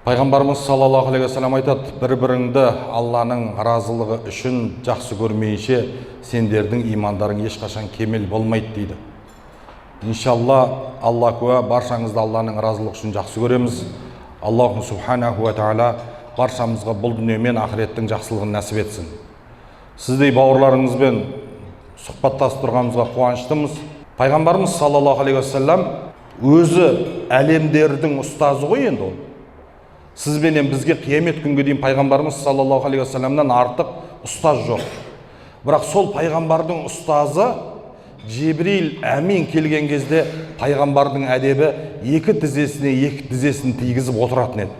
Пайғамбарымыз саллаллаху алейхи вассалам айтады, бір-біріңді Алланың разылығы үшін жақсы көрмейінше сендердің имандарың ешқашан кемел болмайды дейді. Иншалла, Алла куә, баршаңызды Алланың разылығы үшін жақсы көреміз. Аллаху субханаху ва тағала баршамызға бұл дүние мен ақыреттің жақсылығын нәсіп етсін. Сіздей бауырларыңызбен сұхбаттасып тұрғанымызға қуаныштымыз. Пайғамбарымыз саллаллаху алейхи вассалам өзі әлемдердің ұстазы ғой енді ол. Сізбенен бізге қиямет күнге дейін пайғамбарымыз саллаллаху алейхи вассаламнан артық ұстаз жоқ. Бірақ сол пайғамбардың ұстазы Жибрил әмин келген кезде пайғамбардың әдебі екі тізесін тигізіп отыратын еді.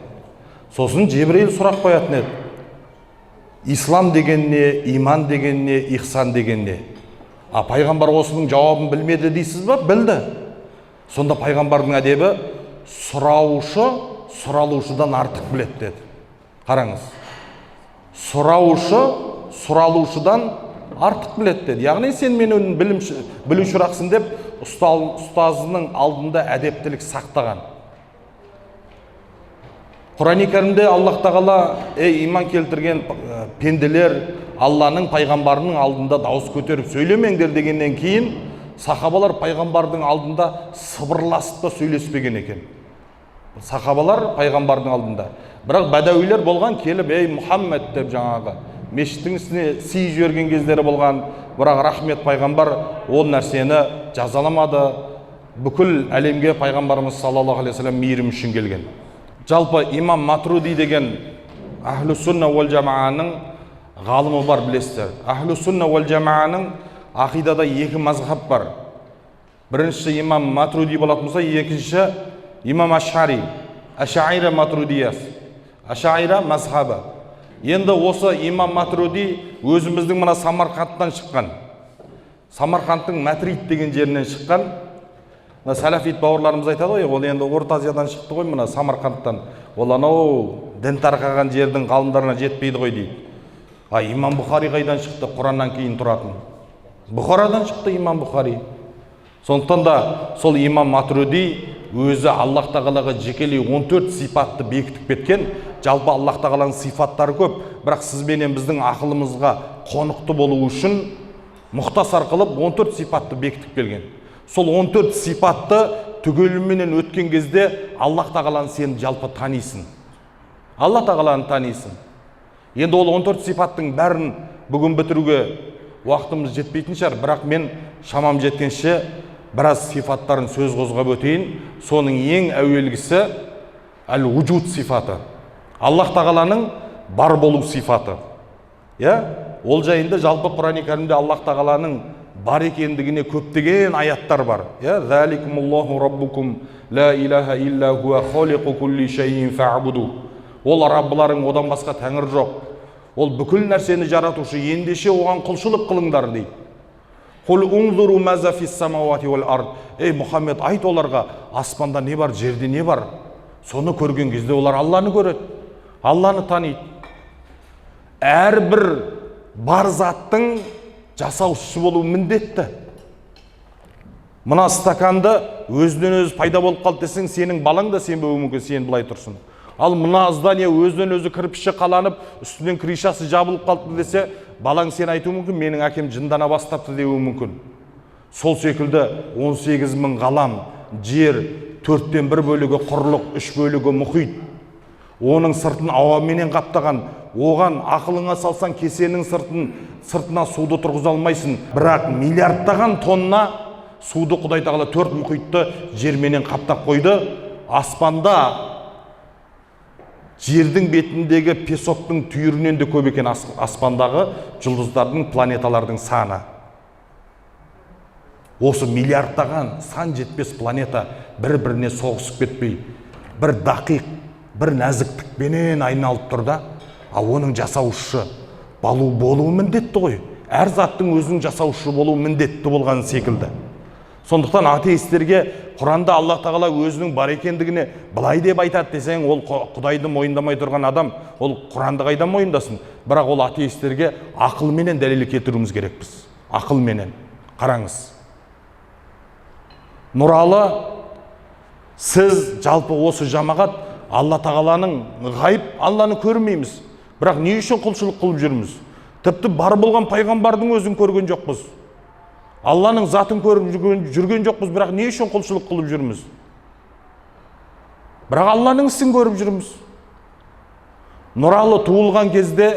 Сосын Жибрил сұрақ қоятын еді. Ислам деген не, иман деген не, ихсан деген не? Пайғамбар осының жауабын білмеді дейсіз ба? Білді. Сонда пайғамбардың әдебі сұраушы сұралушыдан артық біледі деді. Қараңыз. Сұраушы сұралушыдан артық біледі деді. Яғни сен менің білушірақсың деп ұстазының алдында әдептілік сақтаған. Құран-ы Кәрімде Аллах тағала иман келтірген пенделер Алланың пайғамбарының алдында дауыс көтеріп сөйлемеңдер дегеннен кейін сахабалар пайғамбардың алдында сыбырласып та сөйлеспеген екен. Сахабалар пайғамбардың алдында. Бірақ бәдәуилер болған, келіп Мұхаммед деп жаңағы мешіттің үстіне сый жіберген кездері болған. Бірақ рахмет пайғамбар ол нәрсені жазаламады. Бүкіл әлемге пайғамбарымыз саллаллаху алейхи вассалам мейірім үшін келген. Жалпы имам Матруди деген Ахлу сунна уал жамааның ғалымы бар, білесіздер. Ахлу сунна уал жамааның ақидада екі мазхаб бар. Біріншісі имам Матруди болатын болса, екіншісі имам Ашари, Ашаира Матрудиясы, Ашаира мазхабы. Енді осы имам Матруди өзіміздің мына Самарқандтан шыққан. Самарқандтың Матрид деген жерінен шыққан. Сәләфит бауырларымыз айтады ғой, ол енді Орта Азиядан шықты ғой, мына Самарқандтан. Ол анау дін тарқаған жердің ғалымдарына жетпейді ғой дейді. Имам Бұхари қайдан шықты? Құраннан кейін тұратын. Бұхарадан шықты имам Бұхари. Сондықтан да сол имам Матруди өзі Аллах тағалаға жекелей 14 сипатты бекітіп кеткен. Жалпы Аллах тағаланың сипаттары көп, бірақ сізбенен біздің ақылымызға қонықты болу үшін мұхтасар қылып 14 сипатты бекітіп келген. Сол 14 сипатты түгеліменен өткен кезде Аллах тағаланы сен жалпы танисың. Аллах тағаланы танисың. Енді ол 14 сипаттың бәрін бүгін бітіруге уақытымыз жетпейтін шығар, бірақ мен шамам жеткенше біраз сифаттарын сөз қозғап өтейін. Соның ең әуелгісі әл-вуджуд сифаты. Аллах тағаланың бар болу сифаты. Ол жайында жалпы Құран-ы Кәрімде Аллах тағаланың бар екендігіне көптеген аяттар бар. Заликумуллаху раббукум ла илаха илля хуа халиқу кулли шайин фа'буду. Ол Раббыларың, одан басқа тәңір жоқ. Ол бүкіл нәрсені жаратушы, ендеше оған құлшылық қылыңдар дейді. Қул унзуру маза фис самауати вал ард. Мұхаммед, айт оларға, аспанда не бар, жерде не бар? Соны көрген кезде олар Алланы көреді, Алланы таниды. Әрбір бар заттың жасаушысы болу міндетті. Мына стаканды өзінен өзі пайда болып қалды десең, сенің балаң да сен болуы мүмкін, сен былай тұрсын. Ал мына здание өзінен өзі кірпіші қаланып, үстінен кришасы жабылып қалды десе, балаң сен айтуы мүмкін, менің әкем жындана бастапты деуі мүмкін. Сол секілді 18 мың ғалам, жер, 4-тен 1 бөлігі құрлық, 3 бөлігі мұхит. Оның сыртын ауаменен қаптаған, оған ақылыңа салсан кесенің сыртына суды тұрғыза алмайсың. Бірақ миллиардтаған тонна суды Құдай тағала 4 мұхитты жерменен қаптап қойды. Аспанда жердің бетіндегі песоктың түйірінен де көп екен аспандағы жұлдыздардың, планеталардың саны. Осы миллиардтаған сан жетпес планета бір-біріне соғысып кетпей, бір дақиқ, бір нәзіктікпенен айналып тұр да, оның жасаушы болуы міндетті ғой. Әр заттың өзінің жасаушы болуы міндетті болған секілді. Сондықтан атеистерге Құранда Аллах тағала өзінің бар екендігіне былай деп айтады десең, ол Құдайды мойындамай тұрған адам, ол Құранды қайдан мойындасын? Бірақ ол атеистерге ақылменен дәлел келтіруіміз керекпіз. Ақылменен. Қараңыз. Нұралы, сіз жалпы осы жамағат Алла тағаланың ғайып, Алланы көрмейміз. Бірақ не үшін құлшылық қылып жүрміз? Тіпті бар болған пайғамбардың өзін көрген жоқпыз. Алланың затын көріп жүрген жоқпыз, бірақ не үшін құлшылық қылып жүрміз? Бірақ Алланың ісін көріп жүрміз. Нұралы туылған кезде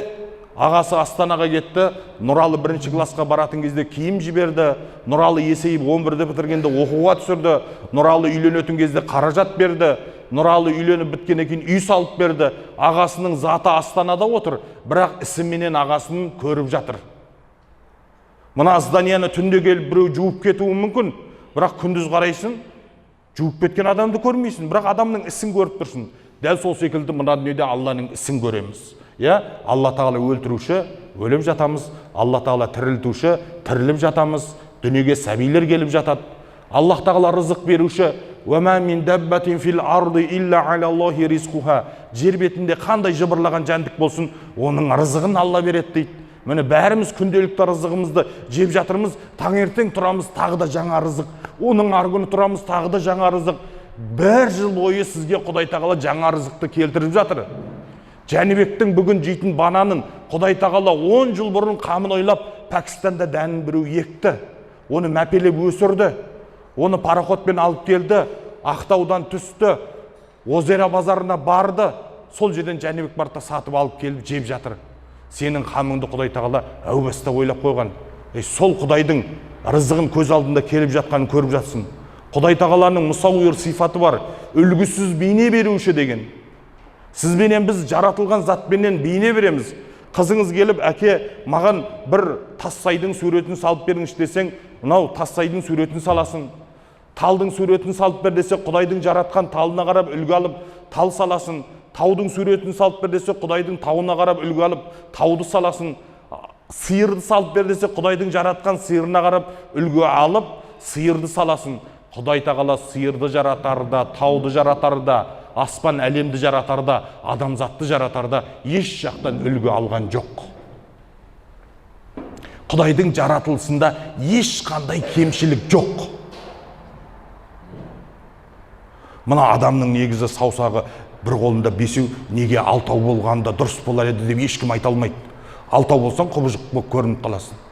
ағасы Астанаға кетті. Нұралы бірінші классқа баратын кезде киім жіберді. Нұралы есейіп 11-ді бітіргенде оқуға түсірді. Нұралы үйленетін кезде қаражат берді. Нұралы үйленіп біткеннен кейін үй салып берді. Ағасының заты Астанада отыр, бірақ ісіменен ағасын көріп жатыр. Мына зданияны түнде келіп біреу жуып кетуі мүмкін, бірақ күндіз қарайсың, жуып кеткен адамды көрмейсің, бірақ адамның ісін көріп тұрсың. Дәл сол секілді мына дүниеде Алланың ісін көреміз. Алла тағала өлтіруші, өліп жатамыз. Алла тағала тірілтуші, тіріліп жатамыз. Дүниеге сәбилер келіп жатады. Алла тағала рызық беруші. وَمَا مِنْ دَبَّةٍ فِي الْأَرْضِ إِلَّا عَلَى اللَّهِ رِزْقُهَا. Жер бетінде қандай жыбырлаған жәндік болсын, оның рызығын Алла береді дейді. Міне бәріміз күнделікті рызығымызды жеп жатырмыз. Таңертең тұрамыз, тағы да жаңа рызық. Оның ар күні тұрамыз, тағы да жаңа рызық. Бір жыл бойы сізге Құдай тағала жаңа рызықты келтіріп жатыр. Жәнібектің бүгін жейтін бананын Құдай тағала 10 жыл бұрын қамын ойлап, Пәкістанда дәнін біреу екті. Оны мәпелеп өсірді. Оны пароходпен алып келді. Ақтаудан түсті. Озера базарына барды. Сол жерден Жәнібек барда сатып алып келіп жеп жатыр. Сенің қамыңды Құдай тағала әу баста ойлап қойған. Сол Құдайдың рызығын көз алдында келіп жатқанын көріп жатсың. Құдай тағаланың мұсауир сифаты бар. Үлгісіз бейне беруші деген. Сізбенен біз жаратылған затпенен бейне береміз. Қызыңыз келіп, әке, маған бір тассайдың суретін салып беріңізші десең, мынау тассайдың суретін саласың. Талдың суретін салып бер десе, Құдайдың жаратқан талына қарап үлгі алып, тал саласың. Таудың суретін салып бер десе, Құдайдың тауына қарап үлгі алып, тауды саласың. Сиырды салып бер десе, Құдайдың жаратқан сиырына қарап үлгі алып, сиырды саласың. Құдай тағала сиырды жаратарда, тауды жаратарда, аспан әлемді жаратарда, адамзатты жаратарда еш жақтан үлгі алған жоқ. Құдайдың жаратылысында ешқандай кемшілік жоқ. Мына адамның негізі саусағы бір қолында бесеу, неге алтау болғанда дұрыс болар еді деп ешкім айта алмайды. Алтау болсаң құбыжық болып көрініп қаласың.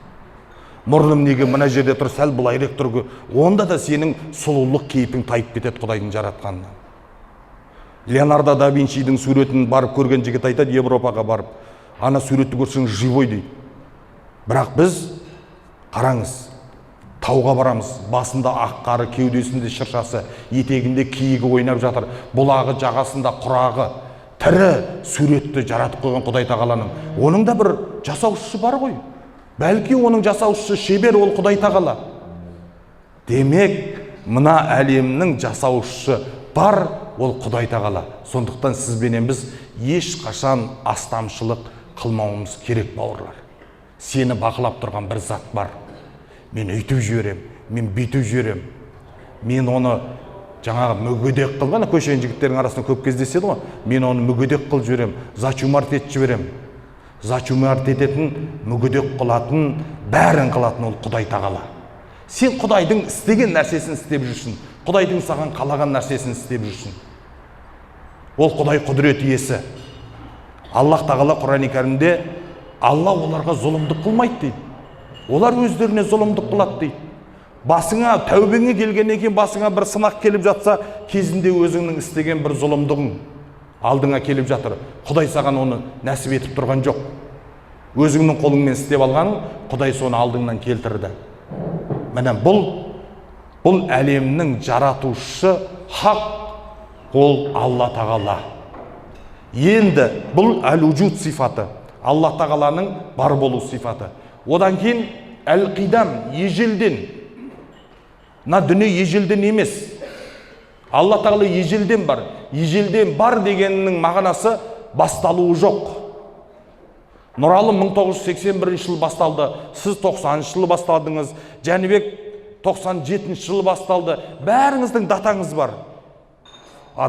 Мұрным неге мына жерде тұр, сәл былайырақ тұрғы, онда да сенің сұлулық кейпің тайып кетеді Құдайдың жаратқанынан. Леонардо да Винчидің суретін барып көрген жігіт айтады, Европаға барып, ана суретті көрсең живой дейді. Бірақ біз, қараңыз, тауға барамыз, басында ақ қары, кеудесінде шыршасы, етегінде киігі ойнап жатыр, бұлағы жағасында құрағы, тірі суретті жаратып қойған Құдай тағаланың. Оның да бір жасаушысы бар ғой. Бәлки оның жасаушысы шебер, ол Құдай тағала. Демек, мына әлемнің жасаушысы бар, ол Құдай тағала. Сондықтан сізбенен біз ешқашан астамшылық қылмауымыз керек, бауырлар. Сені бақылап тұрған бір зат бар. Мен өйтіп жіберем, мен бүйтіп жіберем. Мен оны жаңағы мүгедек қылған, көшен жігіттердің арасында көп кездеседі ғой. Мен оны мүгедек қылып жіберем, зачумарт етіп жіберем. Зачумарт ететін, мүгедек қылатын, бәрін қылатын ол Құдай тағала. Сен Құдайдың істеген нәрсесін істеп жүрсің. Құдайдың саған қалаған нәрсесін істеп жүрсің. Ол Құдай құдірет иесі. Аллах тағала Құран-ы Кәрімде Алла оларға зұлымдық қылмайды дейді. Олар өздеріне зұлымдық қылады дейді. Басыңа, тәубеңе келгеннен кейін басыңа бір сынақ келіп жатса, кезінде өзіңнің істеген бір зұлымдығың алдыңа келіп жатыр. Құдай саған оны нәсіп етіп тұрған жоқ. Өзіңнің қолыңмен істеп алғаның, Құдай соны алдыңнан келтірді. Міне бұл әлемнің жаратушысы хақ, ол Алла тағала. Енді бұл әл-уджуд сифаты, Алла тағаланың бар болу сифаты. Одан кейін әл-қидам, ежелден. Мына дүние ежелден емес. Алла тағала ежелден бар. Ежелден бар дегеннің мағынасы басталуы жоқ. Нұралы 1981 жыл басталды, сіз 90 жылы бастадыңыз, Жәнібек 97 жылы басталды. Бәріңіздің датаңыз бар.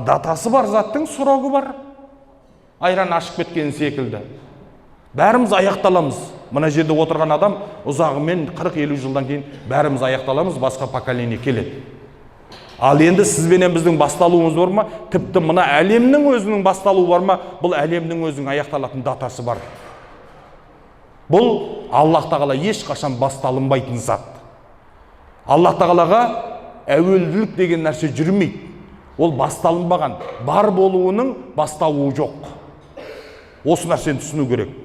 Датасы бар заттың сұрағы бар. Айран ашып кеткен секілді. Бәріміз аяқталамыз. Мына жерде отырған адам ұзағымен 40-50 жылдан кейін бәріміз аяқталамыз, басқа поколение келеді. Ал енді сізбенен біздің басталуымыз бар ма? Тіпті мына әлемнің өзінің басталуы бар ма? Бұл әлемнің өзінің аяқталатын датасы бар. Бұл Аллах тағала ешқашан басталынбайтын зат. Аллах тағалаға әуелділік деген нәрсе жүрмейді. Ол басталынбаған, бар болуының басталуы жоқ. Осы нәрсені түсіну керек.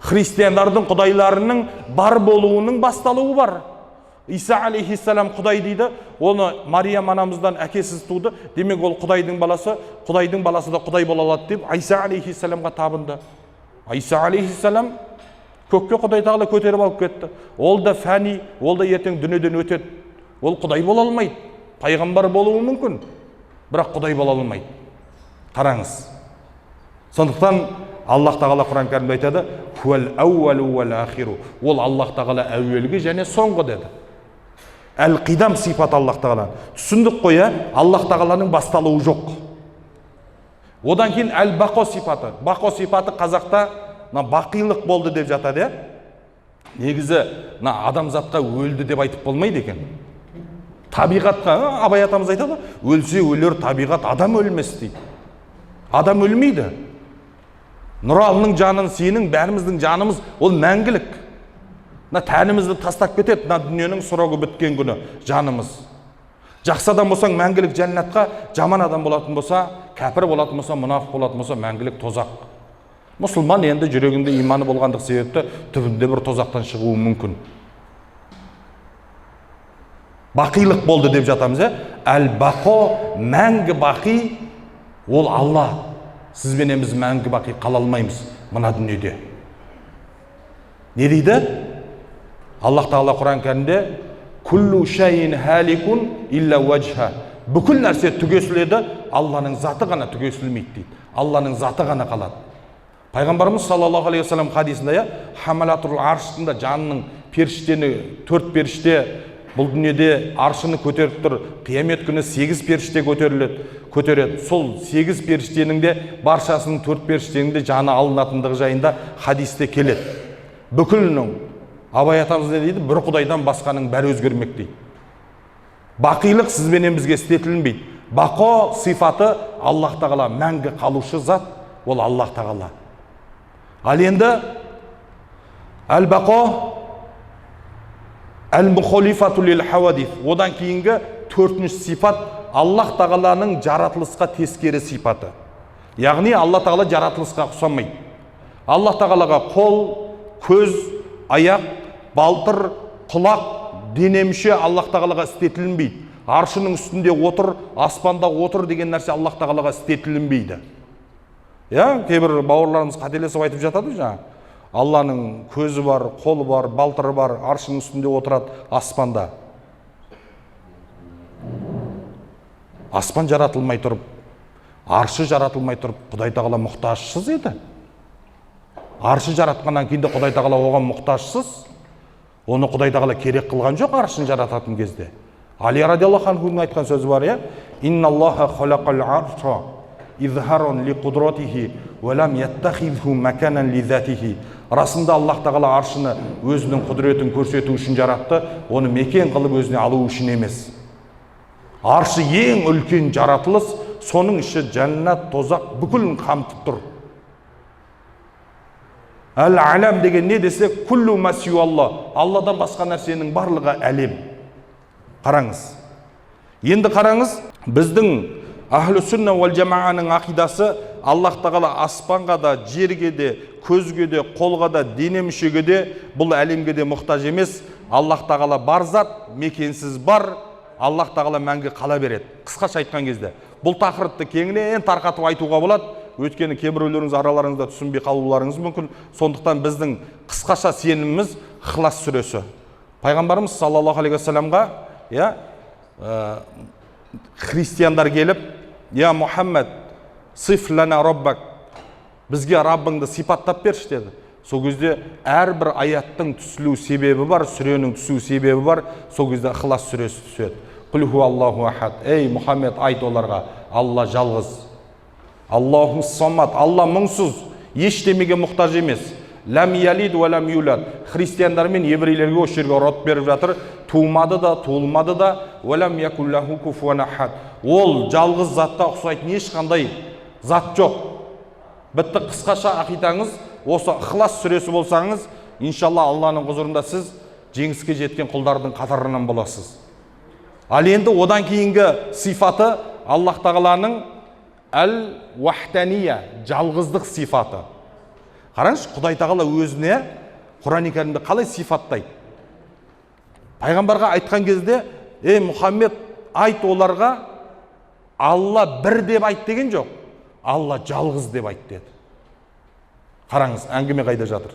Христиандардың құдайларының бар болуының басталуы бар. Иса алейхиссалам құдай дейді, оны Мариям анамыздан әкесіз туды, демек ол құдайдың баласы да құдай бола алады деп Иса алейхиссаламға табынды. Иса алейхиссалам көкке құдай тағала көтеріп алып кетті. Ол да фәни, ол да ертең дүниеден өтеді. Ол құдай бола алмайды. Пайғамбар болуы мүмкін, бірақ құдай бола алмайды. Қараңыз. Сондықтан Аллах тағала Құран кәрімде айтады, «Хуәл әуәлу уәл ахиру». Ол Аллах тағала әуелгі және соңғы деді. Әл-қидам сипат Аллах тағала. Түсіндік қой, Аллах тағаланың басталуы жоқ. Одан кейін әл-бақо сипаты. Бақо сипаты қазақта бақилық болды деп жатады. Негізі адамзатқа өлді деп айтып болмайды екен. Табиғатқа, Абай атамыз айтады, өлсе өлер табиғат, адам өлмес дейді. Адам өлмейді. Нұралының жанын, сенің, бәріміздің жанымыз, ол мәңгілік. Тәнімізді тастап кетеді, дүниенің сұрағы біткен күні жанымыз. Жақсы адам болсаң мәңгілік жәннатқа, жаман адам болатын болса, кәпір болатын болса, мұнафық болатын болса, мәңгілік тозақ. Мұсылман енді жүрегінде иманы болғандық себепті түбінде бір тозақтан шығуы мүмкін. Бақилық болды деп жатамыз, әл-бақо, мәңгі бақи, ол Алла. Сізбенен біз мәңгі бақи қала алмаймыз мына дүниеде. Не дейді? Аллах тағала Құран кәрімде «Күллу шайин халикун илля ваджха». Бүкіл нәрсе түгесіледі, Алланың заты ғана түгесілмейді дейді. Алланың заты ғана қалады. Пайғамбарымыз саллаллаху алейхи вассалам хадисында, хамалатул аршында жанның періштені, 4 періште бұл дүниеде аршыны көтеріп тұр. Қиямет күні 8 періште көтереді. Сол 8 періштенің де баршасының 4 періштенің де жаны алынатындығы жайында хадисте келеді. Бүкілінің, Абай атамыз не дейді? Бір құдайдан басқаның бәрі өзгермек дейді. Бақилық сізбенен бізге істетілінбейді. Бақо сифаты Аллах тағала мәңгі қалушы зат, ол Аллах тағала. Ал енді әл-бақо әл-мұхолифату лил-хавадис. Одан кейінгі 4-ші сипат Аллах тағаланың жаратылысқа тескері сипаты. Яғни Аллах тағала жаратылысқа ұқсамайды. Аллах тағалаға қол, көз, аяқ, балтыр, құлақ, дене мүше Аллах тағалаға істетілінбейді. Аршының үстінде отыр, аспанда отыр деген нәрсе Аллах тағалаға істетілінбейді. Кейбір бауырларымыз қателесіп айтып жатады жаңа. Алланың көзі бар, қолы бар, балтыры бар, аршының үстінде отырады аспанда. Аспан жаратылмай тұрып, аршы жаратылмай тұрып, Құдай тағала мұқтажсыз еді. Аршы жаратқаннан кейін де Құдай тағала оған мұқтажсыз. Оны Құдай тағала керек қылған жоқ аршын жарататын кезде. Али радиаллаху анхудың айтқан сөзі бар, «Инналлаха халақал арша изхарон ли қудротихи валам яттахидху маканан ли затихи». Расында Аллах тағала аршыны өзінің құдіретін көрсету үшін жаратты, оны мекен қылып өзіне алу үшін емес. Аршы ең үлкен жаратылыс, соның іші жәннат, тозақ бүкілін қамтып тұр. Әл-алам деген не десе, күллу масию Алла. Алладан басқа нәрсенің барлығы әлем. Қараңыз. Енді қараңыз, біздің Ахлу сүнна уәл жамааның ақидасы Аллах тағала аспанға да, жерге де, көзге де, қолға да, дене мүшеге де, бұл әлемге де мұқтаж емес. Аллах тағала бар зат, мекенсіз бар. Аллах тағала мәңгі қала береді. Қысқаша айтқан кезде. Бұл тақырыпты кеңінен тарқатып айтуға болады. Өйткені кейбіреулеріңіз араларыңызда түсінбей қалуларыңыз мүмкін. Сондықтан біздің қысқаша сеніміміз Ихлас сүресі. Пайғамбарымыз саллаллаху алейхи вассаламға христиандар келіп, «Я Мұхаммед, сиф лана роббак». Бізге Раббыңды сипаттап берші деді. Сол кезде әрбір аяттың түсілу себебі бар, сүренің түсу себебі бар. Сол кезде Ихлас сүресі түседі. Құл ху Аллаху ахад. Ей Мұхаммед, айт оларға, Алла жалғыз. Аллаху самад. Алла мұңсыз, ештемеге мұқтаж емес. Ләм ялид ва ләм юлад. Христиандар мен еврейлерге осы жерге рот беріп жатыр. Туылмады да, туылмады да. Ва ләм якуллаху куфуан ахад. Ол жалғыз затқа ұқсайтын ешқандай зат жоқ. Бітті. Қысқаша ақидаңыз осы Ихлас сүресі болсаңыз, иншалла Алланың құзырында сіз жеңіске жеткен құлдардың қатарынан боласыз. Ал енді одан кейінгі сифаты Аллах тағаланың әл-уахтания, жалғыздық сифаты. Қараңыз, Құдай тағала өзіне Құран-ы Кәрімде қалай сифаттайды? Пайғамбарға айтқан кезде, ей Мұхаммед, айт оларға, Алла бір деп айт деген жоқ, Алла жалғыз деп айт деді. Қараңыз, әңгіме қайда жатыр?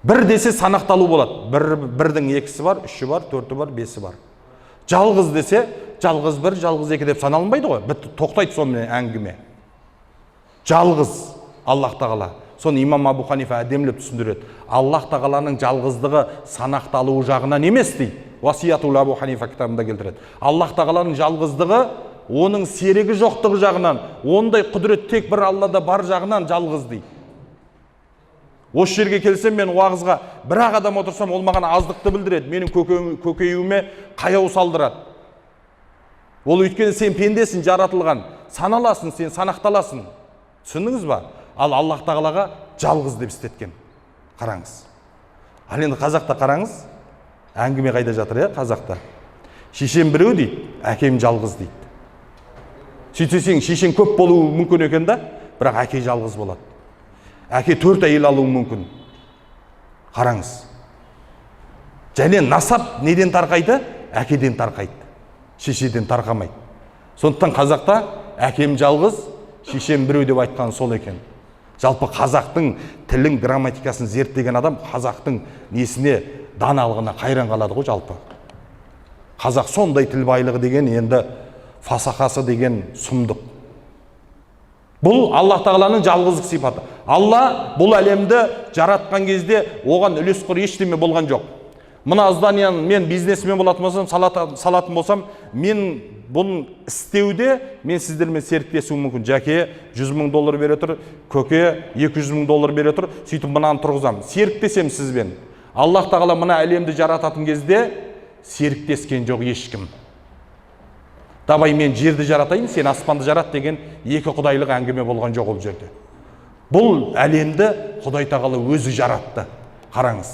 Бір десе санақталу болады. Бірдің екісі бар, үші бар, төрті бар, бесі бар. Жалғыз десе, жалғыз бір, жалғыз екі деп саналынбайды ғой. Бітті, тоқтайды сонымен әңгіме. Жалғыз Аллах тағала. Соны имам Абу Ханифа әдемілеп түсіндіреді. Аллах тағаланың жалғыздығы санақталуы жағынан емес дейді. Васиятул Абу Ханифа кітабында келтіреді. Аллах тағаланың жалғыздығы оның серігі жоқтығы жағынан, ондай құдірет тек бір Аллада бар жағынан жалғыз дейді. Осы жерге келсем, мен уағызға бір-ақ адам отырсам, ол маған аздықты білдіреді, менің көкеюіме қаяу салдырады. Ол өйткені сен пендесің, жаратылған, саналасың, сен санақталасың. Түсіндіңіз ба? Ал Аллах тағалаға жалғыз деп істеткен. Қараңыз. Ал енді қазақта қараңыз, әңгіме қайда жатыр, қазақта. Шешем біреу дейді, әкем жалғыз дейді. Сөйтсең, шешең көп болуы мүмкін екен да, бірақ әке жалғыз болады. Әке 4 әйел алуы мүмкін. Қараңыз. Және насап неден тарқайды? Әкеден тарқайды. Шешеден тарқамайды. Сондықтан қазақта әкем жалғыз, шешем біреу деп айтқан сол екен. Жалпы қазақтың тілін, грамматикасын зерттеген адам қазақтың несіне, даналығына қайран қалады ғой жалпы. Қазақ сондай тіл байлығы деген, енді фасахасы деген сұмдық. Бұл Аллах тағаланың жалғыздық сипаты. Алла бұл әлемді жаратқан кезде оған үлес қор ештеме болған жоқ. Мына зданияны мен бизнесмен болатын болсам, салатын болсам, мен бұны істеуде мен сіздермен серіктесуім мүмкін. Жәке $100,000 бере тұр, көке $200,000 бере тұр, сөйтіп мынаны тұрғызам. Серіктесем сізбен. Аллах тағала мына әлемді жарататын кезде серіктескен жоқ ешкім. Давай мен жерді жаратайын, сен аспанды жарат деген екі құдайлық әңгіме болған жоқ ол жерде. Бұл әлемді Құдай тағала өзі жаратты. Қараңыз.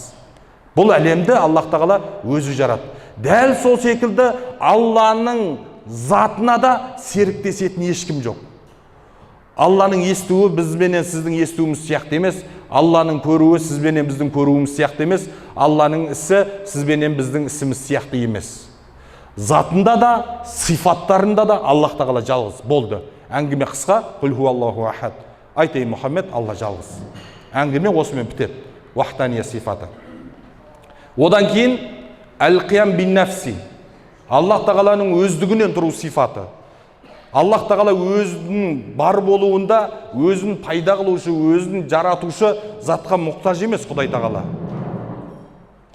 Бұл әлемді Аллах тағала өзі жаратты. Дәл сол секілді Алланың затына да серіктесетін ешкім жоқ. Алланың естуі бізбенен сіздің естуіміз сияқты емес, Алланың көруі сізбенен біздің көруіміз сияқты емес, Алланың ісі сізбенен біздің ісіміз сияқты емес. Затында да, сифаттарында да Аллах тағала жалғыз болды. Әңгіме қысқа, құл хуаллаху ахад. Айтайын Мұхаммед, Алла жалғыз. Әңгіме осымен бітеді. Уахтания сифаты. Одан кейін әл-қиям бин нафси. Аллах тағаланың өздігінен тұру сифаты. Аллах тағала өзінің бар болуында, өзін пайда қылушы, өзін жаратушы затқа мұқтаж емес Құдай тағала.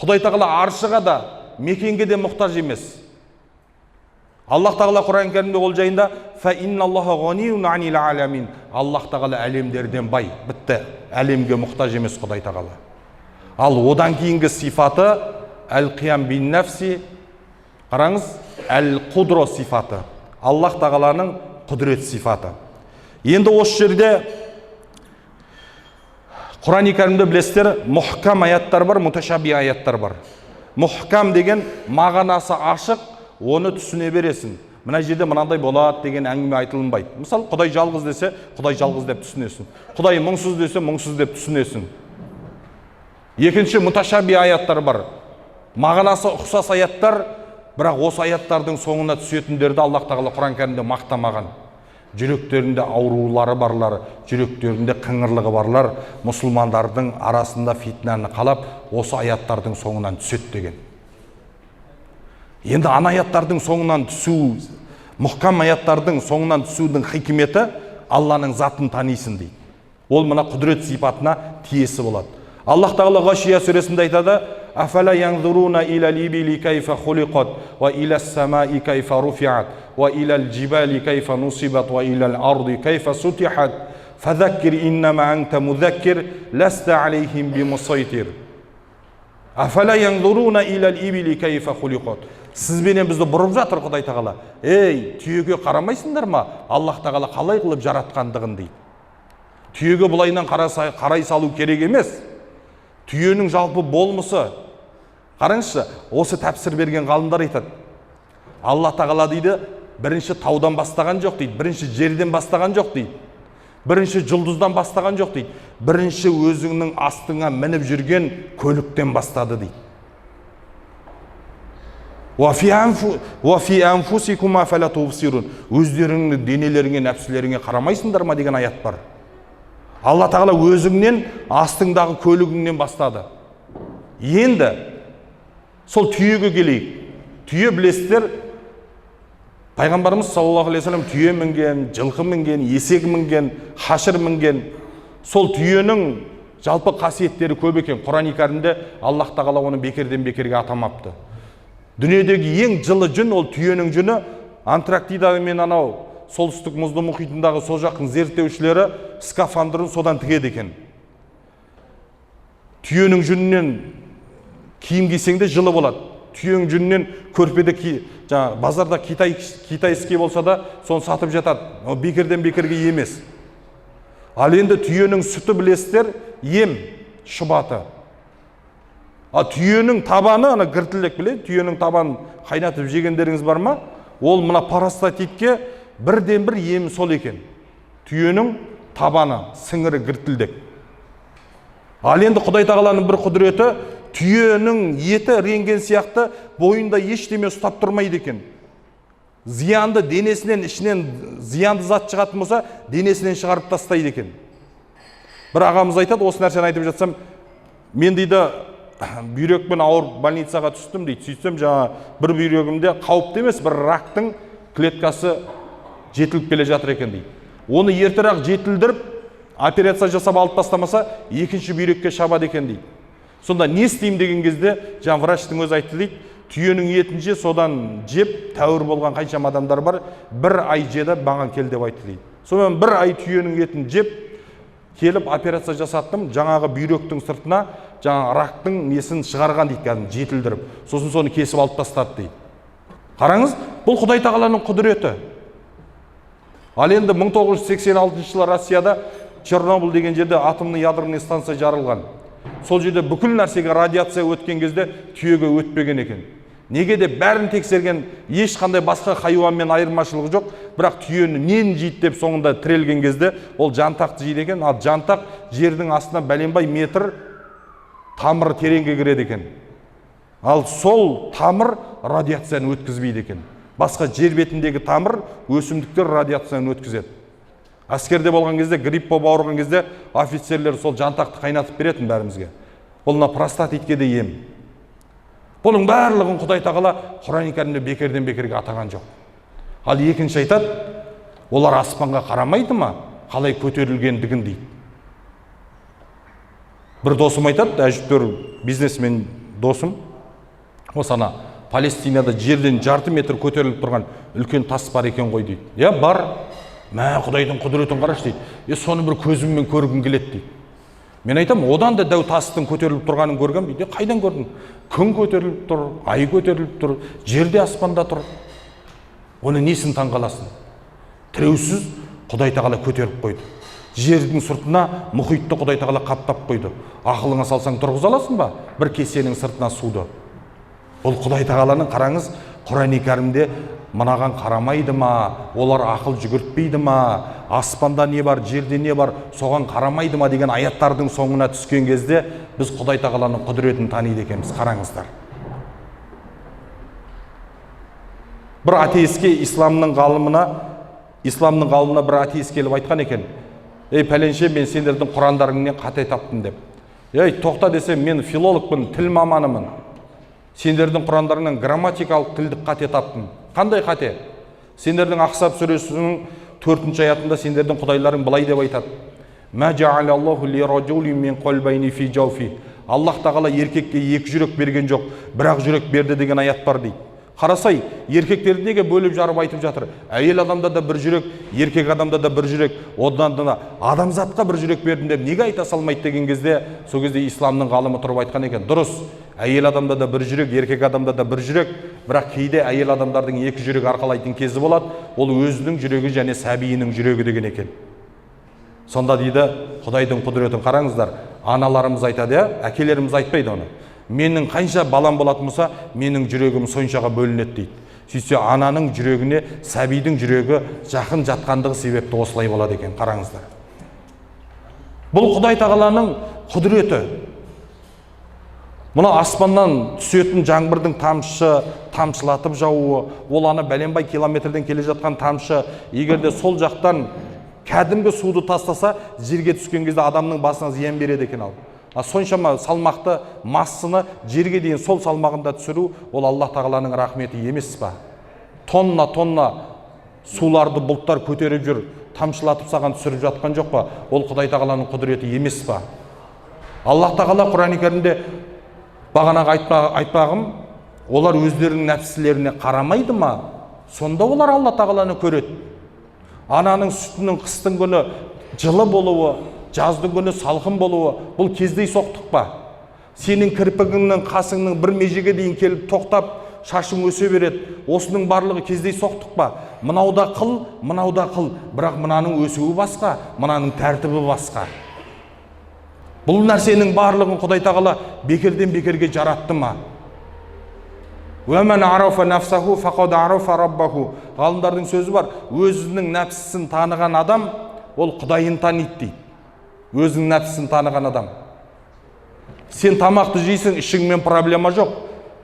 Құдай тағала аршыға да, мекенге де мұқтаж емес. Аллах тағала Құран кәрімде ол жайында «Фа-инналлаха ғанiyun анил аламин». Аллах тағала әлемдерден бай, бітті. Әлемге мұқтаж емес Құдай тағала. Ал одан кейінгі сифаты әл-қиям бин нафси. Қараңыз, әл-қудро сифаты. Аллах тағаланың құдірет сифаты. Енді осы жерде Құран кәрімде білесіздер, мұхкам аяттар бар, муташаби аяттар бар. Мұхкам деген мағынасы ашық, оны түсіне бересің. Мына жерде мынандай болады деген әңгіме айтылынбайды. Мысалы, Құдай жалғыз десе, Құдай жалғыз деп түсінесің. Құдай мұңсыз десе, мұңсыз деп түсінесің. Екінші муташаби аяттар бар. Мағынасы ұқсас аяттар, бірақ осы аяттардың соңына түсетіндерді Аллах тағала Құран кәрімде мақтамаған. Жүректерінде аурулары барлар, жүректерінде қыңырлығы барлар, мұсылмандардың арасында фитнаны қалап, осы аяттардың соңынан түсет деген. Енді ана аяттардың соңынан түсу, мұхкам аяттардың соңынан түсудің хикметі Алланың затын танисың дейді. Ол мына құдірет сипатына тиесі болады. Аллах тағала Ғашия сүресінде айтады: «Афала янзуруна илал ибили кайфа хулиқат, ва илас самаи кайфа руфиат, ва илал джибали кайфа нусибат, ва илал арди кайфа сутихат, Фазаккир иннама анта музаккир ласта алейхим бимусайтир. Афала янзуруна илал ибили кайфа хулиқат. Сізбенен бізді бұрып жатыр Құдай тағала. Ей, түйеге қарамайсыңдар ма? Аллах тағала қалай қылып жаратқандығын дейді. Түйеге бұлайынан қарай салу керек емес. Түйенің жалпы болмысы. Қараңызшы, осы тәпсір берген ғалымдар айтады. Алла тағала дейді, бірінші таудан бастаған жоқ дейді, бірінші жерден бастаған жоқ дейді, бірінші жұлдыздан бастаған жоқ дейді, бірінші өзіңнің астыңа мініп жүрген көліктен бастады дейді. Өздеріңнің денелеріңе, нәпсілеріңе қарамайсыңдар ма деген аят бар. Алла тағала өзіңнен, астыңдағы көлігіңнен бастады. Енді сол түйеге келейік. Түйе білесіздер, Пайғамбарымыз саллаллаху алейхи вассалам түйе мінген, жылқы мінген, есек мінген, хашыр мінген. Сол түйенің жалпы қасиеттері көп екен. Құран-ы Кәрімде Аллах тағала оны бекерден бекерге атамапты. Дүниедегі ең жылы жүн ол түйенің жүні. Антарктида мен анау солтүстік мұзды мұхитындағы сол жақын зерттеушілері скафандрын содан тігеді екен. Түйенің жүнінен киім кисең де жылы болады. Түйенің жүнінен көрпеде базарда китайский болса да соны сатып жатады. О, бекерден бекерге емес. Ал енді түйенің сүті білесіздер, ем, шұбаты. А түйенің табаны, ана гіртілдек біле, түйенің табанын қайнатып жегендеріңіз бар ма? Ол мына парастатитке бірден бір ем сол екен. Түйенің табаны, сіңірі гіртілдек. Ал енді Құдай тағаланың бір құдіреті, түйенің еті рентген сияқты бойында ештеме ұстап тұрмайды екен. Зиянды денесінен, ішінен зиянды зат шығатын болса, денесінен шығарып тастайды екен. Бір ағамыз айтады, осы нәрсені айтып жатсам, мен дейді, бүйрекпен ауырып больницаға түстім дейді. Сөйтсем, бір бүйрегімде қауіпті емес, бір рактың клеткасы жетіліп келе жатыр екен дейді. Оны ертерек жетілдіріп, операция жасап алып тастамаса, екінші бүйрекке шабады екен дейді. Сонда не істеймін деген кезде, врачтың өзі айтты дейді, түйенің етін же, содан жеп, тәуір болған қаншама адамдар бар, бір ай жеді, маған кел деп айтты дейді. Сонымен бір ай түйенің етін жеп, келіп операция жасаттым, жаңағы бүйректің сыртына, жаңағы рактың несін шығарған дейді, кәдімгі жетілдіріп. Сосын соны кесіп алып тастады дейді. Қараңыз, бұл Құдай тағаланың құдіреті. Ал енді 1986 жылы Россияда Чернобыль деген жерде атомный ядерный станция жарылған. Сол жерде бүкіл нәрсеге радиация өткен кезде түйеге өтпеген екен. Неге де бәрін тексерген, ешқандай басқа хайуанмен айырмашылығы жоқ, бірақ түйені нені жейді деп соңында тірелген кезде ол жантақты жейді екен. Ал жантақ жердің астына бәленбай метр тамыры тереңге кіреді екен. Ал сол тамыр радиацияны өткізбейді екен. Басқа жер бетіндегі тамыр өсімдіктер радиацияны өткізеді. Әскерде болған кезде, грипп болып ауырған кезде офицерлер сол жантақты қайнатып беретін бәрімізге. Бұл простатитке де ем. Бұның барлығын Құдай тағала Құран-ы Кәрімде бекерден бекерге атаған жоқ. Ал екінші айтады, олар аспанға қарамайды ма? Қалай көтерілгендігін дейді. Бір досым айтады, әжептәуір бизнесмен досым, осана Палестинада жерден жарты метр көтеріліп тұрған үлкен тас бар екен ғой дейді. Я бар. Мә, Құдайдың құдіретін қарашы дейді. Соны бір көзіммен көргім келеді дейді. Мен айтам, одан да дәу тастың көтеріліп тұрғанын көргем дейді. Қайдан көрдің? Күн көтеріліп тұр, ай көтеріліп тұр, жерде аспанда тұр. Оны несін таңғаласың? Тіреусіз Құдай тағала көтеріп қойды. Жердің сыртына мұхитты Құдай тағала қаптап қойды. Ақылыңа салсаң тұрғыза аласың ба? Бір кесенің сыртына суды. Ол Құдай тағаланың, қараңыз, Құран-ы Кәрімде мынаған қарамайды ма, олар ақыл жүгіртпейді ма, аспанда не бар, жерде не бар, соған қарамайды ма деген аяттардың соңына түскен кезде біз Құдай тағаланың құдіретін таниды екенбіз. Қараңыздар. Бір атеистке исламның ғалымына бір атеист келіп айтқан екен: "Ей пәленше, мен сендердің құрандарыңнан қате таптым" деп. "Ей, тоқта" десе, "Мен филологпын, тіл маманымын. Сендердің құрандарыңнан грамматикалық тілдік қате таптым." Қандай қате? Сендердің Ахсаб сүресінің 4-ші аятында сендердің құдайларың былай деп айтады: "Ма жаалаллаху ли раджулин мин қалбайни фи жауфи." Аллах тағала еркекке екі жүрек берген жоқ, бірақ жүрек берді деген аят бар дейді. Қарасай, еркектерді неге бөліп жарып айтып жатыр? Әйел адамда да бір жүрек, еркек адамда да бір жүрек, одан да адамзатқа бір жүрек бердім деп неге айта салмайды деген кезде, сол кезде исламның ғалымы тұрып айтқан екен, дұрыс, әйел адамда да бір жүрек, еркек адамда да бір жүрек, бірақ кейде әйел адамдардың екі жүрек арқалайтын кезі болады, ол өзінің жүрегі және сәбиінің жүрегі деген екен. Сонда дейді, Құдайдың құдіретін қараңыздар, аналарымыз айтады, әкелеріміз айтпайды оны. Менің қанша балам болатын болса, менің жүрегім соншаға бөлінеді дейді. Сөйтсе ананың жүрегіне сәбидің жүрегі жақын жатқандығы себепті осылай болады екен, қараңыздар. Бұл Құдай тағаланың құдіреті. Мұна аспаннан түсетін жаңбырдың тамшылатып жауы, ол ана бәленбай километрден келе жатқан тамшы, егерде сол жақтан кәдімгі суды тастаса, жерге түскен кезде адамның басына зиян береді екен ал. Соншама салмақты массаны жерге дейін сол салмағында түсіру, ол Аллах тағаланың рахметі емес па? Тонна суларды бұлттар көтеріп жүр, тамшылатып саған түсіріп жатқан жоқ па? Ол Құдай тағаланың құдіреті емес па? Аллах тағала Құран кәрімде бағанаға айтпағым, олар өздерінің нәпсілеріне қарамайды ма? Сонда олар Алла тағаланы көреді. Ананың сүтінің қыстың күні жылы болуы, жаздың күні салқын болуы, бұл кездей соқтық па? Сенің кірпігіңнің, қасыңның бір межеге дейін келіп тоқтап, шашың өсе береді. Осының барлығы кездей соқтық па? Мынауда қыл, бірақ мынаның өсуі басқа, мынаның тәртібі басқа. Бұл нәрсенің барлығын Құдай тағала бекерден бекерге жаратты ма? Ғалымдардың сөзі бар, өзінің нәпсісін таныған адам, ол Құдайын таниды дейді. Өзінің нәпсісін таныған адам. Сен тамақты жейсің, ішіңмен проблема жоқ.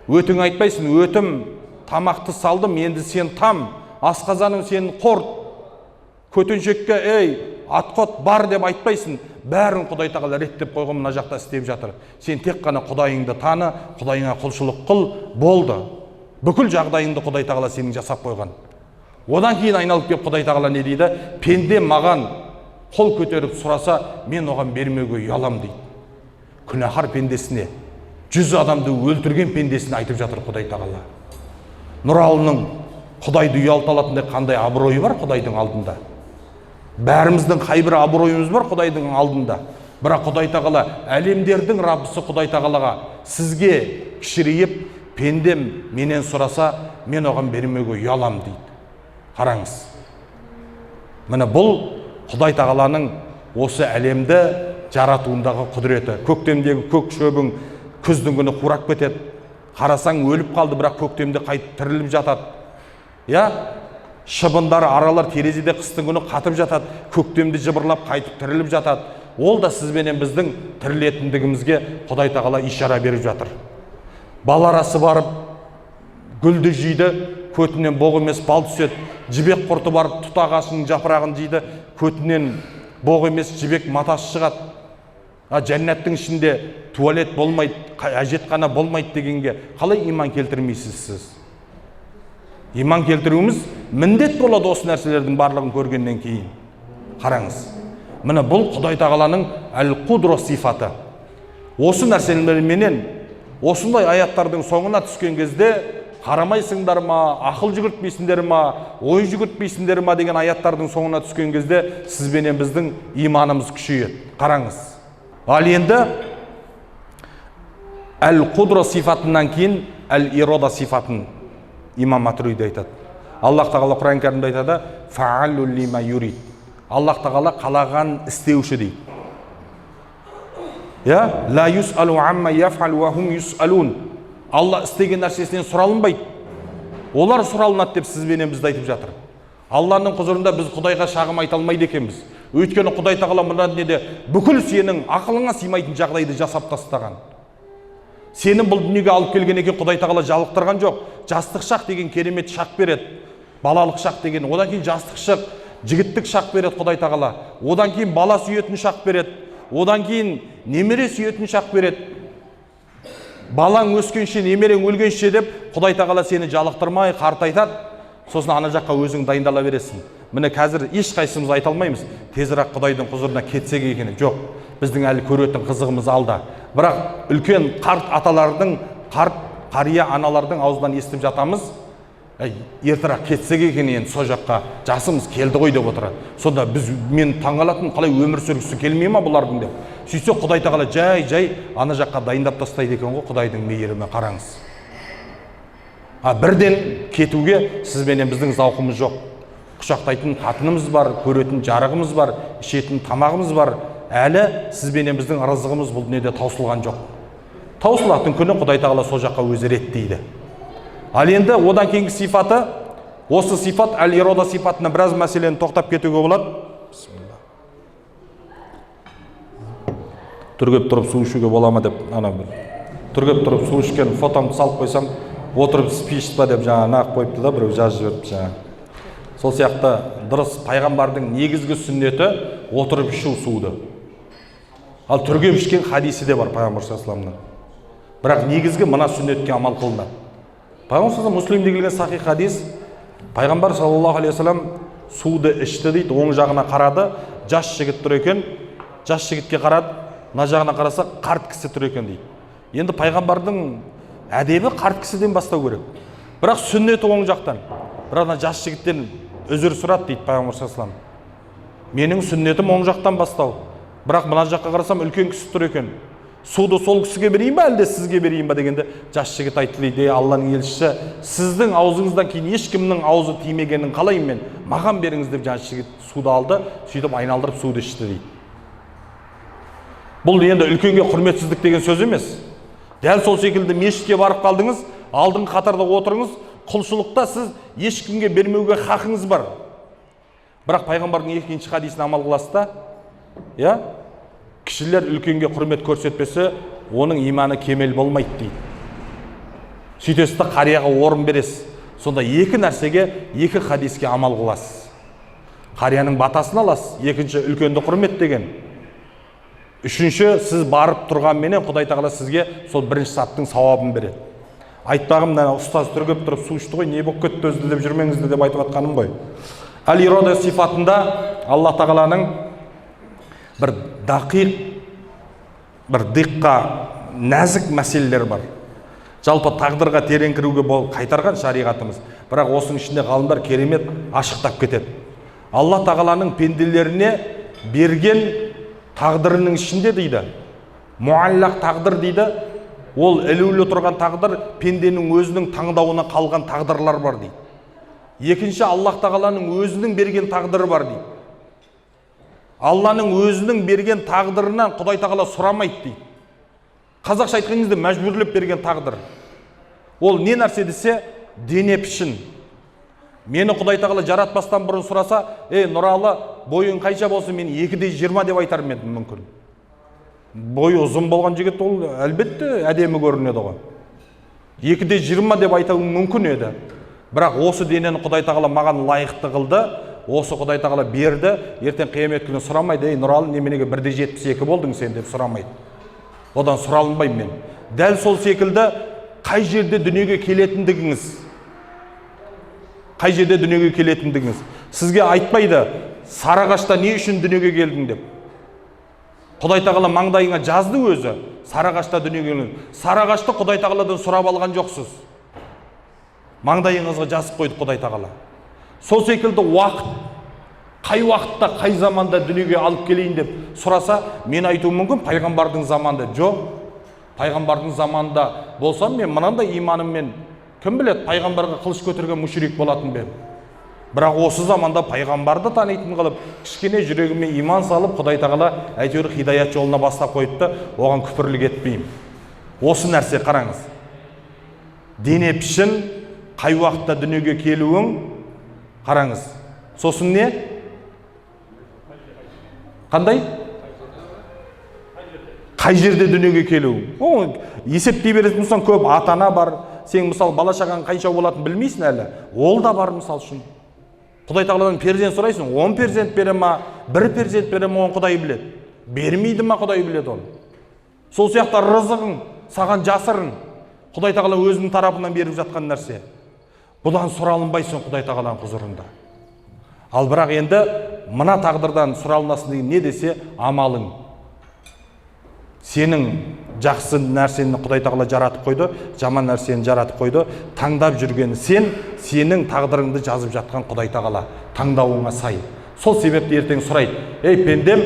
Өтің айтпайсың, өтім, тамақты салдым, енді сен там, асқазаның сен қорт, көтеншекке, атқот бар деп айтпайсың. Бәрін Құдай тағала реттеп қойған, мына жақта істеп жатыр. Сен тек қана Құдайыңды таны, Құдайыңа құлшылық қыл, болды. Бүкіл жағдайыңды Құдай тағала сенің жасап қойған. Одан кейін айналып кеп Құдай тағала не дейді? Пенде маған қол көтеріп сұраса, мен оған бермеуге ұялам дейді. Күнәһар пендесіне, 100 адамды өлтірген пендесіне айтып жатыр Құдай тағала. Нұралының Құдайды ұялталатындай қандай абыройы бар Құдайдың алдында? Бәріміздің қайбір абыройымыз бар Құдайдың алдында. Бірақ Құдай тағала, әлемдердің Раббысы Құдай тағалаға сізге кішірейіп, пендем менен сұраса, мен оған бермеуге ұялам дейді. Қараңыз. Міне бұл Құдай тағаланың осы әлемді жаратуындағы құдіреті. Көктемдегі көк шөбің күздің күні қурап кетеді. Қарасаң өліп қалды, бірақ көктемде қайтып тіріліп жатады. Шыбындар, аралар терезеде қыстың күні қатып жатады, көктемде жыбырлап қайтып тіріліп жатады. Ол да сізбенен біздің тірілетіндігімізге Құдай тағала ишара беріп жатыр. Баларасы барып гүлді жейді, көтінен боқ емес бал түседі. Жібек құрты барып тұт ағашының жапырағын жейді, көтінен боқ емес жібек матасы шығады. Жәннаттың ішінде туалет болмайды, әжетхана болмайды дегенге қалай иман келтірмейсіз сіз? Иман келтіруіміз міндет болады осы нәрселердің барлығын көргеннен кейін. Қараңыз. Міне бұл Құдай тағаланың әл-Қудро сифаты. Осы нәрселерменен осындай аяттардың соңына түскен кезде қарамайсыңдар ма, ақыл жүгіртпейсіңдер ма, ой жүгіртпейсіңдер ма деген аяттардың соңына түскен кезде сізбенен біздің иманымыз күшейеді. Қараңыз. Ал енді әл-Қудро сифатынан кейін әл-Ирода сифатын имам Матуриди айтады. Аллах тағала Құран кәрімде айтады, фаалу лима юрид. Аллах тағала қалаған істеуші дейді. Ла юсалу амма яфал ва хум юсалун. Алла істеген нәрсесінен сұралынбайды. Олар сұралынады деп сізбенен бізді айтып жатыр. Алланың құзырында біз Құдайға шағым айта алмайды екенбіз. Өйткені Құдай тағала мына дүниеде бүкіл сенің ақылыңа сыймайтын жағдайды жасап тастаған. Сенің бұл дүниеге алып келген екен Құдай тағала жалықтырған жоқ. Жастық шақ деген керемет шақ береді. Балалық шақ деген, одан кейін жастық шақ, жігіттік шақ береді Құдай тағала. Одан кейін бала сүйетін шақ береді. Одан кейін немере сүйетін шақ береді. Балаң өскенше, немерең өлгенше деп Құдай тағала сені жалықтырмай қартайтады. Сосын ана жаққа өзің дайындала бересің. Міне қазір ешқайсымыз айта алмаймыз. Тезірек Құдайдың құзырына кетсек екені. Жоқ. Біздің әлі көретін қызығымыз алда. Бірақ үлкен қарт аталардың, қарт қария аналардың аузынан естіп жатамыз. ертерек кетсек екен, енді сол жаққа жасымыз келді ғой деп отырады. Сонда мен таңғалатыным, қалай өмір сүргісі келмей ма бұлардың деп. Сөйтсе Құдай тағала жай ана жаққа дайындап тастайды екен ғой. Құдайдың мейірімі қараңыз. Бірден кетуге сізбенен біздің зауқымыз жоқ. Құшақтайтын қатынымыз бар, көретін жарығымыз бар, ішетін тамағымыз бар. Әлі сізбенен біздің ырызығымыз бұл дүниеде таусылған жоқ. Таусылатын күні Құдай тағала сол жаққа өзі реттейді. Ал енді одан кейінгі сипаты, осы сипат әл-ирода сипатына біраз мәселені тоқтап кетуге болады. Түргеп тұрып су ішуге бола ма деп, түргеп тұрып су ішкен фотомды салып қойсам, отырып спишт па деп нақ қойыпты да, біреу жазып жіберіпті жаңа. Сол сияқты дұрыс пайғамбардың негізгі сүннеті отырып ішу суды. Ал түргеп ішкен хадисі де бар пайғамбар саллаллаху. Бірақ негізгі мына сүннетке амал қылынады. Пайғамбар саллаллаху Муслимде келген сахих хадис, пайғамбар саллаллаху алейхи вассалам суды ішті дейді, оң жағына қарады, жас жігіт тұр екен, жас жігітке қарады, мына жағына қараса қарт кісі тұр екен дейді. Енді пайғамбардың әдебі қарт кісіден бастау керек. Бірақ сүннеті оң жақтан. Бірақ ана жас жігіттен өзір сұрады дейді пайғамбар саллаллаху. Менің сүннетім оң жақтан бастау. Бірақ мына жаққа қарасам үлкен кісі тұр екен. Суды сол кісіге берейін ба, әлде сізге берейін ба дегенде жас жігіт айтты дейді, Алланың елшісі, сіздің аузыңыздан кейін ешкімнің аузы тимегенін қалаймын мен, маған беріңіз деп жас жігіт суды алды, сөйтіп айналдырып суды ішті дейді. Бұл енді үлкенге құрметсіздік деген сөз емес. Дәл сол секілді мешітке барып қалдыңыз, алдыңғы қатарда отырыңыз, құлшылықта сіз ешкімге бермеуге хақыңыз бар. Бірақ пайғамбардың екінші хадисіне амал қыласыз да, кішілер үлкенге құрмет көрсетпесе, оның иманы кемел болмайды дейді. Сөйтесіз де қарияға орын бересіз. Сонда екі нәрсеге, екі хадиске амал қыласыз. Қарияның батасын аласыз, екінші үлкенді құрмет деген. Үшінші, сіз барып тұрғанменен Құдай тағала сізге сол бірінші саттың сауабын береді. Айтпағым, ұстаз түргеп тұрып су ішті ғой, не болып кетті өзді деп жүрмеңізді деп айтып атқаным ғой. Әл-ирода сипатында Алла тағаланың бір дақиқ, бір диққа, нәзік мәселелер бар. Жалпы тағдырға терең кіруге қайтарған шариғатымыз. Бірақ осының ішінде ғалымдар керемет ашықтап кетеді. Алла тағаланың пенделеріне берген тағдырының ішінде дейді, муаллақ тағдыр дейді, ол ілулі тұрған тағдыр, пенденің өзінің таңдауына қалған тағдырлар бар дейді. Екінші, Аллах тағаланың өзінің берген тағдыры бар дейді. Алланың өзінің берген тағдырынан Құдай тағала сұрамайды дейді. Қазақша айтқаныңызда мәжбүрлеп берген тағдыр. Ол не нәрсе десе, дене пішін. Мені Құдай тағала жаратпастан бұрын сұраса, Нұралы, бойың қанша болсын, мен 2:20 деп айтарым едім мүмкін. Бойы ұзын болған жігіт ол әлбетте әдемі көрінеді ғой. 2:20 деп айтуым мүмкін еді. Бірақ осы денені Құдай тағала маған лайықты қылды, осы Құдай тағала берді, ертең қиямет күні сұрамайды, Нұралы, неменеге 1:72 болдың сен деп сұрамайды. Одан сұралынбаймын мен. Дәл сол секілді қай жерде дүниеге келетіндігіңіз, қай жерде дүниеге келетіндігіңіз. Сізге айтпайды, Сарыағашта не үшін дүниеге келдің деп. Құдай тағала маңдайыңа жазды өзі, Сарыағашта дүниеге келдің. Сарыағашты Құдай тағаладан сұрап алған жоқсыз. Маңдайыңызға жазып қойды Құдай тағала. Сол секілді уақыт, қай уақытта, қай заманда дүниеге алып келейін деп сұраса, мен айтуым мүмкін, пайғамбардың заманында. Жоқ, пайғамбардың заманында болсам, мен мынандай иманыммен, кім біледі, пайғамбарға қылыш көтерген мүшрик болатын бе. Бірақ осы заманда пайғамбарды танитын қылып, кішкене жүрегіме иман салып, Құдай тағала әйтеуір хидаят жолына бастап қойыпты, оған күпірлік етпеймін. Осы нәрсе қараңыз. Дене пішін, қай уақытта дүниеге келуің, қараңыз. Сосын не? Қандай? Қай жерде дүниеге келуің? Есептей беретін болсаң, көп ата-ана бар. Сен мысалы бала шағаң қанша болатынын білмейсің әлі. Ол да бар мысал үшін. Құдай тағаладан перзент сұрайсың, 10 перзент бере ма, 1 перзент бере ма, оны Құдай біледі. Бермейді ма, Құдай біледі оны. Сол сияқты рызығың саған жасырын. Құдай тағала өзінің тарапынан беріп жатқан нәрсе. Бұдан сұралынбайсың Құдай тағаланың құзырында. Ал бірақ енді мына тағдырдан сұралынасың деген не десе, амалың. Сенің жақсы нәрсені Құдай тағала жаратып қойды, жаман нәрсені жаратып қойды. Таңдап жүрген сенің тағдырыңды жазып жатқан Құдай тағала, таңдауыңа сай. Сол себепті ертең сұрайды: ей пендем,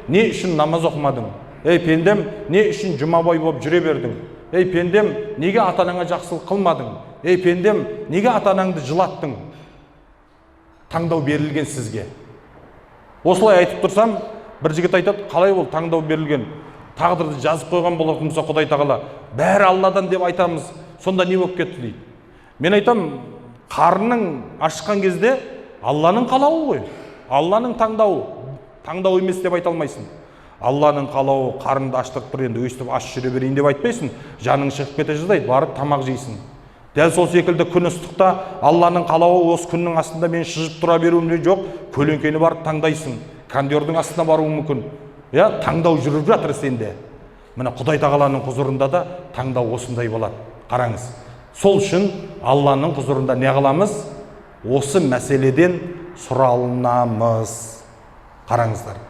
не үшін намаз оқымадың? Ей пендем, не үшін жұмабай болып жүре бердің? Ей пендем, неге ата-анаңа жақсылық қылмадың? Ей пендем, неге ата-анаңды жылаттың? Таңдау берілген сізге. Осылай айтып тұрсам, бір жігіт айтады: қалай ол таңдау берілген? Тағдырды жазып қойған болатын болса Құдай тағала, бәрі Алладан деп айтамыз, сонда не болып кетті дейді. Мен айтам, қарның ашқан кезде Алланың қалауы ғой. Алланың таңдауы, таңдау емес деп айта алмайсың. Алланың қалауы, қарынды аштырып тұр, енді өйстіп аш жүре берейін деп айтпайсың. Жаның шығып кете жаздайды, барып тамақ жейсің. Дәл сол секілді күн ыстықта Алланың қалауы, осы күннің астында мен шыжып тұра беруімде жоқ, көлеңкені барып таңдайсың. Кондердің астына баруы мүмкін. Таңдау жүріп жатыр сенде. Міне Құдай тағаланың құзырында да таңдау осындай болады. Қараңыз. Сол үшін Алланың құзырында не қыламыз? Осы мәселеден сұралынамыз. Қараңыздар.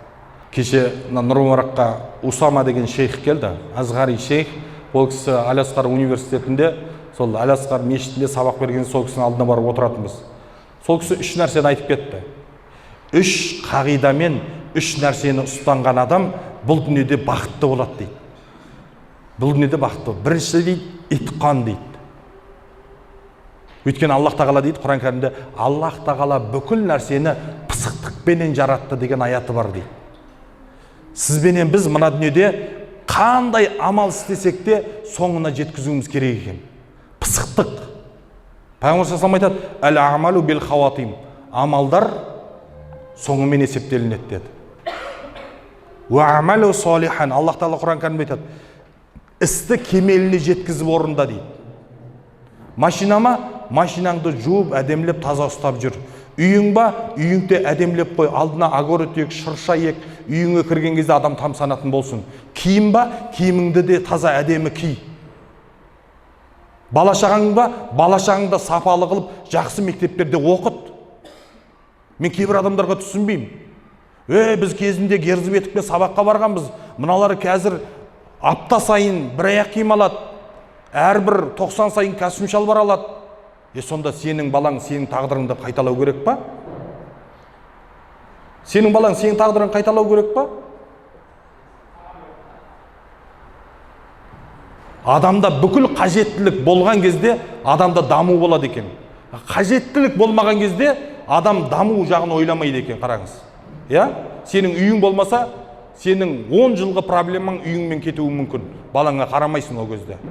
Кеше Нұр-Мараққа Усама деген шейх келді. Азғари шейх. Ол кісі Алясқар университетінде, сол Алясқар мешітінде сабақ берген, сол кісінің алдына барып отыратынбыз. Сол кісі 3 нәрсені айтып кетті. 3 қағидамен 3 нәрсені ұстанған адам бұл дүниеде бақытты болады дейді. Бұл дүниеде бақытты. Бірінші дейді, итқан дейді. Өйткені Аллах тағала дейді Құран кәрімде, Аллах тағала бүкіл нәрсені пысықтықпенен жаратты деген аяты бар дейді. Сізбенен біз мына дүниеде қандай амал істесек те соңына жеткізуіміз керек екен. Пысықтық. Пайғамбар саллаллаху алейхи ва саллям айтады: «Әл-амалу бил хаватим». Амалдар соңымен есептелінеді деді. «Уа амалу солихан». Аллах тағала Құран кәрімде айтады: істі кемеліне жеткізіп орында дейді. Машинаңды жуып, әдемлеп, таза ұстап жүр. Үйің ба, үйіңде әдемлеп қой, алдына огород ек, шырша ек, үйіңе кірген кезде адам тамсанатын болсын. Киім ба, киіміңді де таза әдемі ки. Бала-шағаң ба, бала-шағаңды сапалы қылып, жақсы мектептерде оқыт. Мен кейбір адамдарға түсінбеймін. Біз кезінде Герзібетікпен сабаққа барғанбыз. Мыналары қазір апта сайын бір аяқ киім алады. Әрбір 90 сайын костюм шалбар алады. Сонда сенің балаң сенің тағдырыңды қайталау керек па? Сенің балаң сенің тағдырын қайталау керек па? Адамда бүкіл қажеттілік болған кезде адамда даму болады екен. Қажеттілік болмаған кезде адам даму жағын ойламайды екен, қараңыз. Сенің үйің болмаса, сенің 10 жылғы проблемаң үйіңмен кетуі мүмкін. Балаңа қарамайсың ол кезде.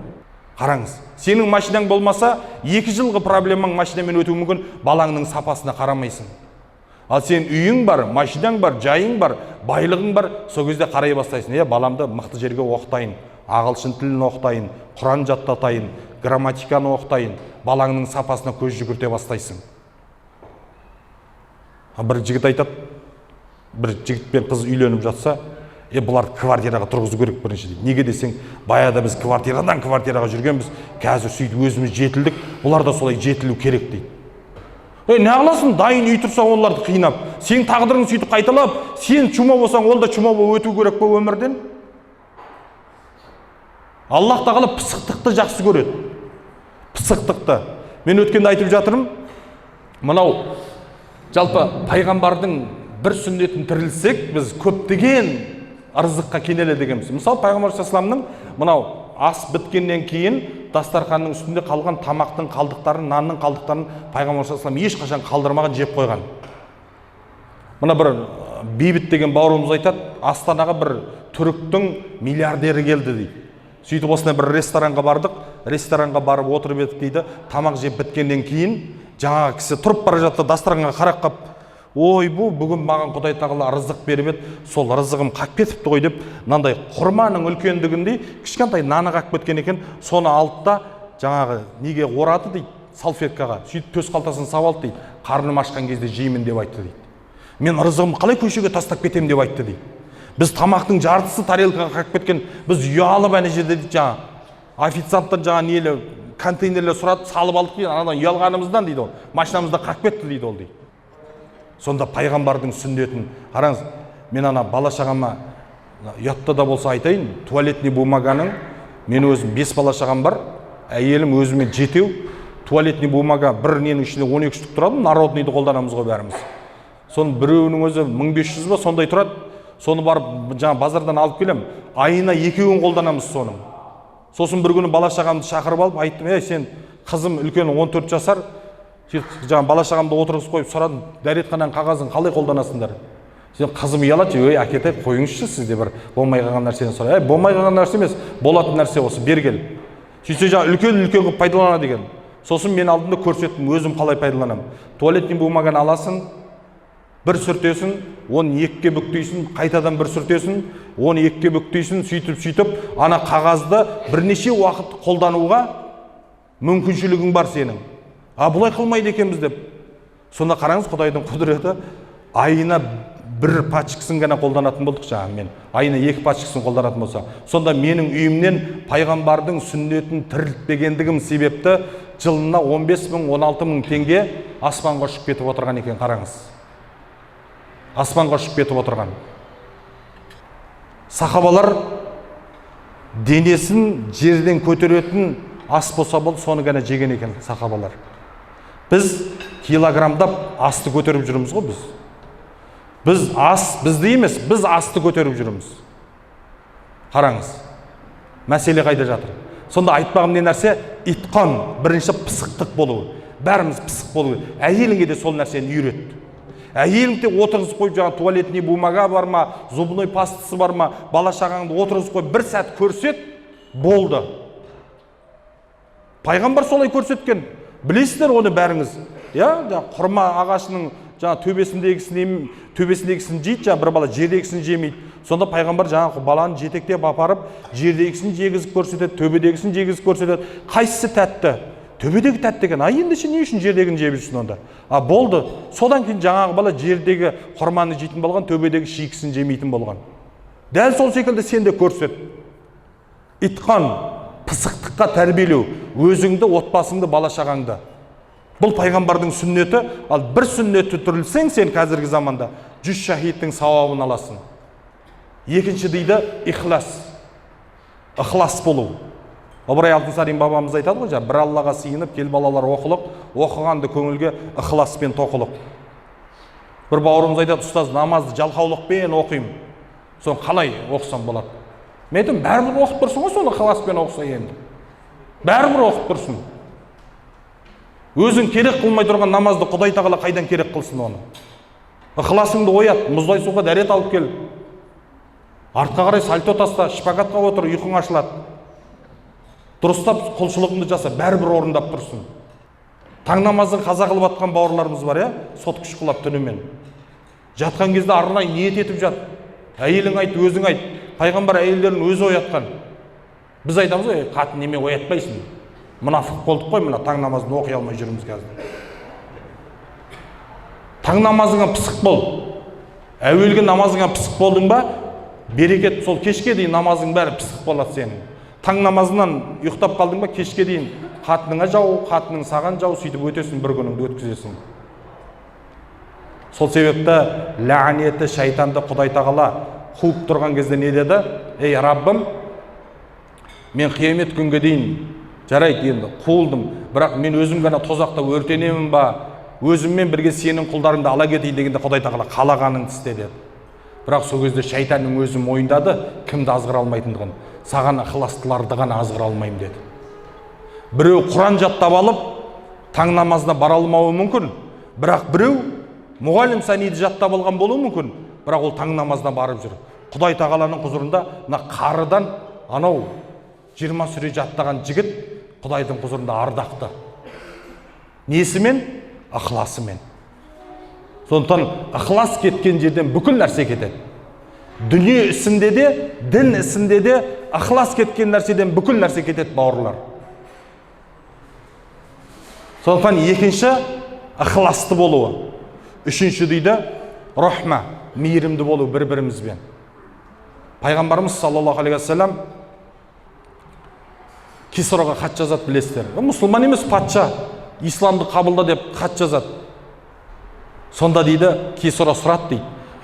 Қараңыз, сенің машинаң болмаса, 2 жылғы проблемаң машинамен өтуі мүмкін, балаңның сапасына қарамайсың. Ал сен үйің бар, машинаң бар, жайың бар, байлығың бар, сол кезде қарай бастайсың. Баламды мықты жерге оқытайын, ағылшын тілін оқытайын, Құран жаттатайын, грамматиканы оқытайын, балаңның сапасына көз жүгірте бастайсың. Бір жігіт айтады, бір жігіт пен қыз үйленіп жатса, бұларды квартираға тұрғызу керек бірінші дейді. Неге десең, баяғыда біз квартирадан квартираға жүргенбіз, қазір сөйтіп өзіміз жетілдік, олар да солай жетілу керек дейді. Не қыласың, дайын үй тұрса оларды қинап, сен тағдырың сөйтіп қайталап, сен чума болсаң, ол да чума болып өту керек пе өмірден? Аллах тағала пысықтықты жақсы көреді. Пысықтықты. Мен өткенде айтып жатырмын, мынау жалпы пайғамбардың бір сүннетін тірілсек, біз көптеген ырзыққа кенеле дегенбіз. Мысалы, Пайғамбар саллаллаху мынау ас біткеннен кейін дастарханның үстінде қалған тамақтың қалдықтарын, нанның қалдықтарын Пайғамбар саллаллаху ешқашан қалдырмаған, жеп қойған. Мына бір Бейбіт деген бауырымыз айтады, Астанаға бір түріктің миллиардері келді дейді. Сөйтіп осындай бір ресторанға бардық, ресторанға барып отырып едік дейді. Тамақ жеп біткеннен кейін жаңағы кісі тұрып бара жатты, дастарханға қарап қап, ой, бүгін маған Құдай тағала рызық беріп еді, сол рызығым қап кетіпті ғой деп, мынандай құрманың үлкендігіндей кішкентай наны қап кеткен екен, соны алды да жаңағы неге орады дейді, салфеткаға, сөйтіп төс қалтасын салып алды дейді, қарным ашқан кезде жеймін деп айтты дейді. Мен рызығымды қалай көшеге тастап кетемін деп айтты дейді. Біз тамақтың жартысы тарелкаға қап кеткен, біз ұялып әне жерде дейді, жаңа официанттан жаңа нелі контейнерлер сұрады, салып алдық дейді, анадан ұялғанымыздан дейді ол, машинамызда қап кетті дейді ол дейді. Сонда пайғамбардың сүннетін қараңыз. Мен ана бала-шағама ұятта да болса айтайын, туалетный бумаганың Мен өзім 5 бала шағам бар, әйелім өзімен 7, туалетный бумага бір ненің ішінде 12 штук тұрады, народныйды қолданамыз ғой бәріміз. Соның біреуінің өзі 1500 ба сондай тұрады. Соны барып жаңа базардан алып келем, айына 2-ін қолданамыз соның. Сосын бір күні бала шағамды шақырып алып айттым, сен қызым үлкені 14 жасар, жаңа бала шағамды отырғызып қойып сұрадым, дәретхананың қағазын қалай қолданасыңдар? Сен қызым ұялады, әкетай қойыңызшы, сізде бір болмай қалған нәрсені сұра. Болмай қалған нәрсе емес, болатын нәрсе осы, бер кел. Сөйтсе жаңа үлкен қылып пайдалана деген. Сосын мен алдымда көрсеттім, өзім қалай пайдаланамын. Туалетный бумаганы аласың, бір сүртесің, оны 2-ке бүктейсің, қайтадан бір сүртесің, оны 2-ке бүктейсің, сөйтіп, ана қағазды бірнеше уақыт қолдануға мүмкіншілігің бар сенің. Бұлай қылмайды екенбіз деп. Сонда қараңыз, Құдайдың құдіреті, айына бір пачкасын ғана қолданатын болдық жаңа мен. Айына 2 пачкасын қолданатын болса. Сонда менің үйімнен пайғамбардың сүннетін тірілтпегендігім себепті жылына 15 мың, 16 мың теңге аспанға ұшып кетіп отырған екен, қараңыз. Аспанға ұшып кетіп отырған. Сахабалар денесін жерден көтеретін ас болса болды, соны ғана жеген екен сахабалар. Біз килограмдап асты көтеріп жүрміз ғой біз. Бізді емес, біз асты көтеріп жүрміз. Қараңыз, мәселе қайда жатыр. Сонда айтпағым не нәрсе, итқан, бірінші пысықтық болуы. Бәріміз пысық болуы. Әйеліңе де сол нәрсені үйретті. Әйеліңде отырғызып қойып, жаңа туалетный бумага бар ма, зубной пастасы бар ма, бала шағаңды отырғызып қойып, бір сәт көрсет, болды. Пайғамбар солай көрсеткен. Білесіздер оны бәріңіз. Құрма ағашының төбесіндегісін жейді, бір бала жердегісін жемейді. Сонда пайғамбар жаңағы баланы жетектеп апарып, жердегісін жегізіп көрсетеді, төбедегісін жегізіп көрсетеді. Қайсысы тәтті? Төбедегі тәтті екен. Ендеше не үшін жердегін жеп жүрсің онда? Болды. Содан кейін жаңағы бала жердегі құрманы жейтін болған, төбедегі шикісін жемейтін болған. Дәл сол секілді сен де көрсет. Итқан, пысықтыққа тәрбиелеу, өзіңді, отбасыңды, бала шағаңды. Бұл пайғамбардың сүннеті. Ал бір сүннетті түрілсең, сен қазіргі заманда 100 шахидтің сауабын аласың. Екінші дейді ихлас. Ихлас болу. Ыбырай Алтынсарин бабамыз айтады ғой, бір Аллаға сыйынып, кел балалар оқылық, оқығанды көңілге ихласпен тоқылық. Бір бауырымыз айтады, ұстаз, намазды жалқаулықпен оқимын. Соны қалай оқысам болады? Мен айтам, бәрібір оқып тұрсың ғой, соны ихласпен оқыса енді. Бәрібір оқып тұрсың. Өзің керек қылмай тұрған намазды Құдай тағала қайдан керек қылсын оны? Ихласыңды оят, мұздай суға дәрет алып кел. Артқа қарай сальто таста, шпагатқа отыр, ұйқың ашылады. Дұрыстап құлшылығыңды жаса, бәрібір орындап тұрсың. Таң намазын қаза қылып атқан бауырларымыз бар, сот күш қылап түнімен. Жатқан кезде арнай ниет етіп жат. Әйелің айт, өзің айт. Пайғамбар әйелдерін өзі оятқан. Біз айтамыз ғой, қатын неме оятпайсың. Мұнафық болдық қой, мына таң намазын оқи алмай жүрміз қазір. Таң намазыңа пысық бол. Әуелгі намазыңа пысық болдың ба, берекет, сол кешке дейін намазың бәрі пысық болады сенің. Таң намазынан ұйықтап қалдың ба, кешке дейін қатыныңа жау, қатының саған жау, сөйтіп өтесің, бір күніңді өткізесің. Сол себепті ләғанетті шайтанды Құдай тағала қуып тұрған кезде не деді? Ей Раббым, мен қиямет күнге дейін жарайды енді қуылдым, бірақ мен өзім ғана тозақта өртенемін ба, өзіммен бірге сенің құлдарыңды ала кетейін дегенде Құдай тағала қалағаныңды істе деді. Бірақ сол кезде шайтанның өзі мойындады, кімді азғыра алмайтындығын. Саған ықыластыларды ғана азғыра алмайым деді. Біреу Құран жаттап алып, таң намазына бара алмауы мүмкін. Бірақ біреу мұғалім саниді жаттап алған болуы мүмкін. Бірақ ол таң намазына барып жүр. Құдай тағаланың құзырында, қарыдан анау 20 сүре жаттаған жігіт Құдайдың құзырында ардақты. Несімен? Ықыласымен. Сондықтан ықылас кеткен жерден бүкіл нәрсе кетеді. Дүние ісінде де, дін ісінде де ықылас кеткен нәрседен бүкіл нәрсе кетеді, бауырлар. Сондықтан екінші ықыласты болуы. Үшінші дейді рахма, мейірімді болу бір-бірімізбен. Пайғамбарымыз саллаллаху алейхи вассалам Кисроға хат жазады, білесіздер. Мұсылман емес, патша, исламды қабылда деп хат жазады. Сонда дейді, Кисро сұрады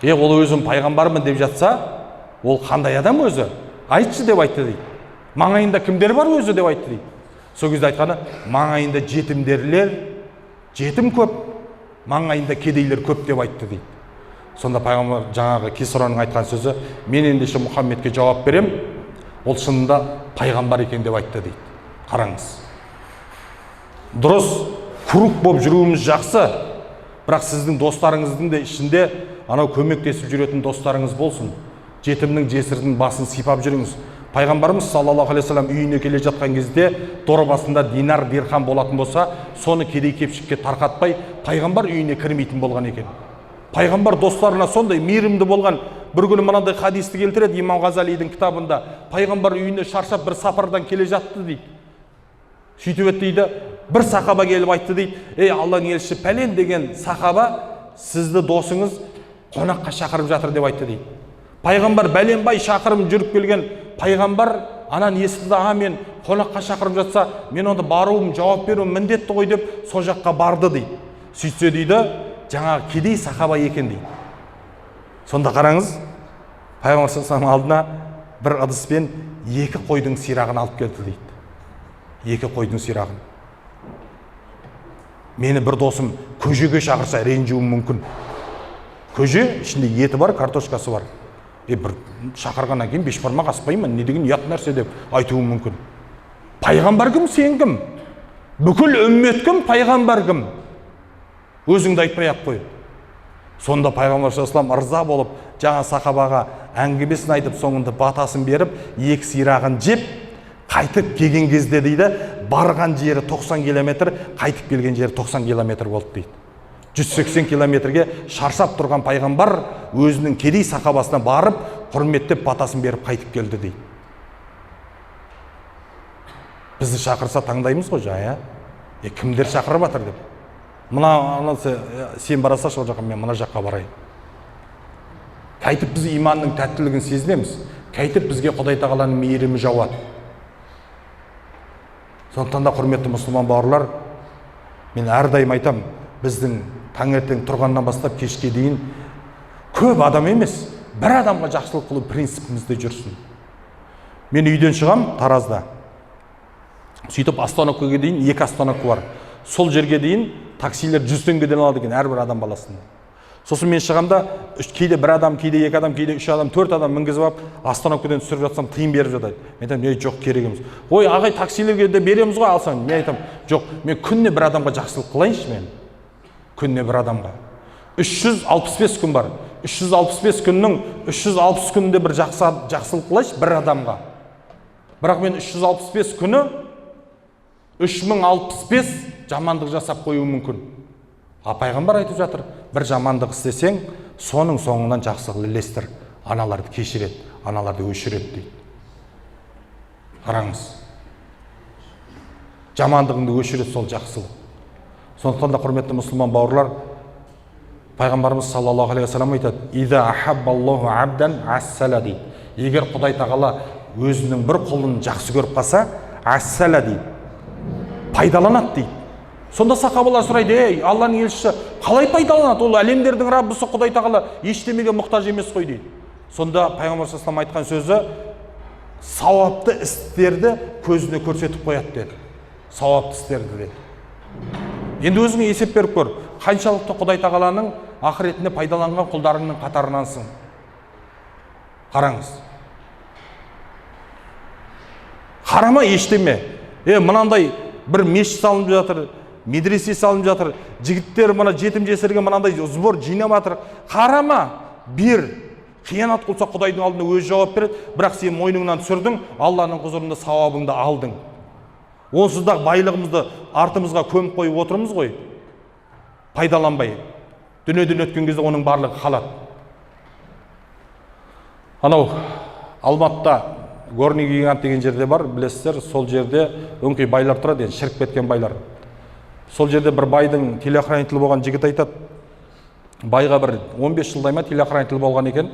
дейді. Ол өзім пайғамбармын деп жатса, ол қандай адам өзі? Айтшы деп айтты дейді. Маңайында кімдер бар өзі деп айтты дейді. Сол кезде айтқаны, маңайында жетімдерлер, жетім көп, маңайында кедейлер көп деп айтты дейді. Сонда пайғамбар жаңағы Кисраның айтқан сөзі, мен ендеше Мұхаммедке жауап берем, ол шынында пайғамбар екен деп айтты дейді. Қараңыз. Дұрыс, круг болып жүруіміз жақсы, бірақ сіздің достарыңыздың да ішінде анау көмектесіп жүретін достарыңыз болсын. Жетімнің жесірдің басын сипап жүріңіз. Пайғамбарымыз саллаллаху алейхи вассалам үйіне келе жатқан кезде дорбасында динар дирхам болатын болса, соны кедей-кепшікке тарқатпай, пайғамбар үйіне кірмейтін болған екен. Пайғамбар достарына сондай мейірімді болған. Бір күні мынандай хадисті келтіреді Имам Ғазалидің кітабында. Пайғамбар үйіне шаршап бір сапардан келе жатты дейді. Сөйтіп еді дейді, бір сахаба келіп айтты дейді, ей Алланың елшісі, пәлен деген сахаба сізді досыңыз қонаққа шақырып жатыр деп айтты дейді. Пайғамбар бәленбай шақырым жүріп келген пайғамбар анан естіді, мен қонаққа шақырып жатса, мен онда баруым, жауап беруім міндетті ғой деп сол жаққа барды дейді. Сөйтсе дейді, жаңағы кедей сахаба екен дейді. Сонда қараңыз, пайғамбар саллаллаху алдына бір ыдыспен 2 қойдың сирағын алып келді дейді. 2 қойдың сирағын. Мені бір досым көжеге шақырса ренжуім мүмкін. Көже ішінде еті бар, картошкасы бар. Бір шақырғаннан кейін бешбармақ аспаймын, не деген ұят нәрсе деп айтуым мүмкін. Пайғамбар кім, сен кім? Бүкіл үммет кім, пайғамбар кім? Өзіңді айтпай-ақ қой. Сонда пайғамбар саллаллаху алейхи ырза болып, жаңа сахабаға әңгімесін айтып, соңында батасын беріп, 2 сирағын жеп, қайтып келген кезде дейді, барған жері 90 километр, қайтып келген жері 90 километр болды дейді. 180 километрге шаршап тұрған пайғамбар өзінің кедей сахабасына барып, құрметтеп батасын беріп қайтып келді дейді. Бізді шақырса таңдаймыз ғой жай, кімдер шақырып жатыр деп. Мына сен бараса сол жаққа, мен мына жаққа барайын. Қайтып біз иманның тәттілігін сезінеміз. Қайтып бізге Құдай тағаланың мейірімі жауады. Сондықтан да құрметті мұсылман бауырлар, мен әрдайым айтам, біздің таңертең тұрғаннан бастап кешке дейін көп адам емес, бір адамға жақсылық қылу принципімізде жүрсін. Мен үйден шығам Таразда. Сөйтіп остановкаға дейін 2 остановка бар. Сол жерге дейін таксилер 100 теңгеден алады екен әрбір адам баласында. Сосын мен шығамда кейде бір адам, кейде 2 адам, кейде 3 адам, 4 адам мінгізіп алып, остановкадан түсіріп жатсам тыйым беріп жатады. Мен айтамын, жоқ, керек емес. Ой, ағай, таксилерге де береміз ғой, алсаң. Мен айтамын, жоқ, мен күніне бір адамға жақсылық қылайыншы мен. Күніне бір адамға. 365 күн бар. 365 күннің 360 күнінде бір жақсылық қылайыншы бір адамға. Бірақ мен 365 күні 3065 жамандық жасап қою мүмкін. Пайғамбар айтып жатыр, бір жамандық істесең, соның соңынан жақсылық ілестір. Аналарды кешіреді, аналарды өшіреді дейді. Қараңыз. Жамандығыңды өшіреді сол жақсылық. Сондықтан да құрметті мұсылман бауырлар, пайғамбарымыз саллаллаху алейхи вассалам айтады, «Иза ахаббаллаху абдан ассала» дейді. Егер Құдай тағала өзінің бір құлын жақсы көріп қалса, ассала дейді. Пайдаланады дейді. Сонда сахабалар сұрайды, ей, Алланың елшісі, қалай пайдаланады? Ол әлемдердің Раббысы Құдай тағала ештемеге мұқтаж емес қой дейді. Сонда пайғамбар саллаллаху алейхи вассалам айтқан сөзі, сауапты істерді көзіне көрсетіп қояды деді. Сауапты істерді деді. Енді өзіңе есеп беріп көр, қаншалықты Құдай тағаланың ақыретіне пайдаланған құлдарыңның қатарынансың. Қараңыз. Қарама ештеме. Мынандай бір мешіт салынып жатыр, медресе салынып жатыр, жігіттер мына жетім жесірге мынандай сбор жинап жатыр. Қарама, бер. Қиянат қылса Құдайдың алдында өз жауап береді, бірақ сен мойныңнан түсірдің, Алланың құзырында сауабыңды алдың. Онсыз да байлығымызды артымызға көміп қойып отырмыз ғой. Пайдаланбай. Дүниеден өткен кезде оның барлығы қалады. Анау Алматыда Горный гигант деген жерде бар, білесіздер, сол жерде өңкей байлар тұрады, енді шіріп кеткен байлар. Сол жерде бір байдың телеохранителі болған жігіт айтады, байға бір 15 жылдай ма телеохранителі болған екен.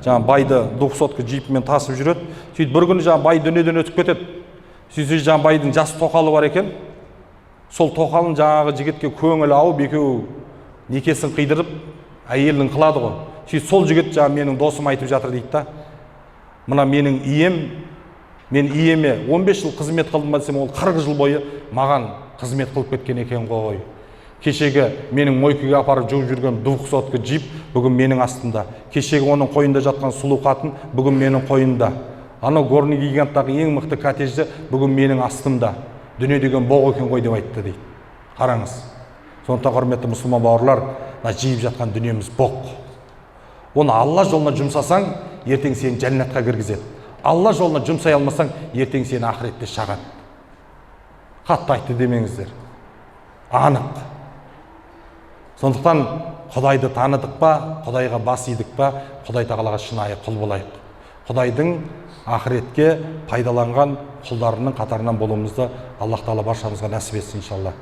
Жаңа байды 200 джипмен тасып жүреді. Сөйтіп бір күні жаңа бай дүниеден өтіп кетеді. Сөйтіп жаңа байдың жас тоқалы бар екен. Сол тоқалын жаңағы жігітке көңілі ауып, екеуі некесін қидырып, әйелін қылады ғой. Сөйтіп сол жігіт жаңа менің досым айтып жатыр дейді да. Мына менің ием Мен иеме 15 жыл қызмет қылдым ба десем, ол 40 жыл бойы маған қызмет қылып кеткен екен ғой. Кешегі менің мойкеге апарып жуып жүрген 200 джип бүгін менің астымда. Кешегі оның қойында жатқан сұлу қатын бүгін менің қойында. Анау горный гиганттағы ең мықты коттеджі бүгін менің астымда. Дүние деген боқ екен ғой деп айтты дейді. Қараңыз. Сондықтан құрметті мұсылман бауырлар, жиып жатқан дүниеміз боқ. Оны Алла жолына жұмсасаң, ертең сені жәннатқа кіргізеді. Алла жолына жұмсай алмасаң, ертең сені ақыретте шағады. Қатты айтты демеңіздер. Анық. Сондықтан Құдайды таныдық па, Құдайға бас идік па, Құдай тағалаға шынайы құл болайық. Құдайдың ақыретке пайдаланған құлдарының қатарынан болуымызды Аллах тағала баршамызға нәсіп етсін иншалла.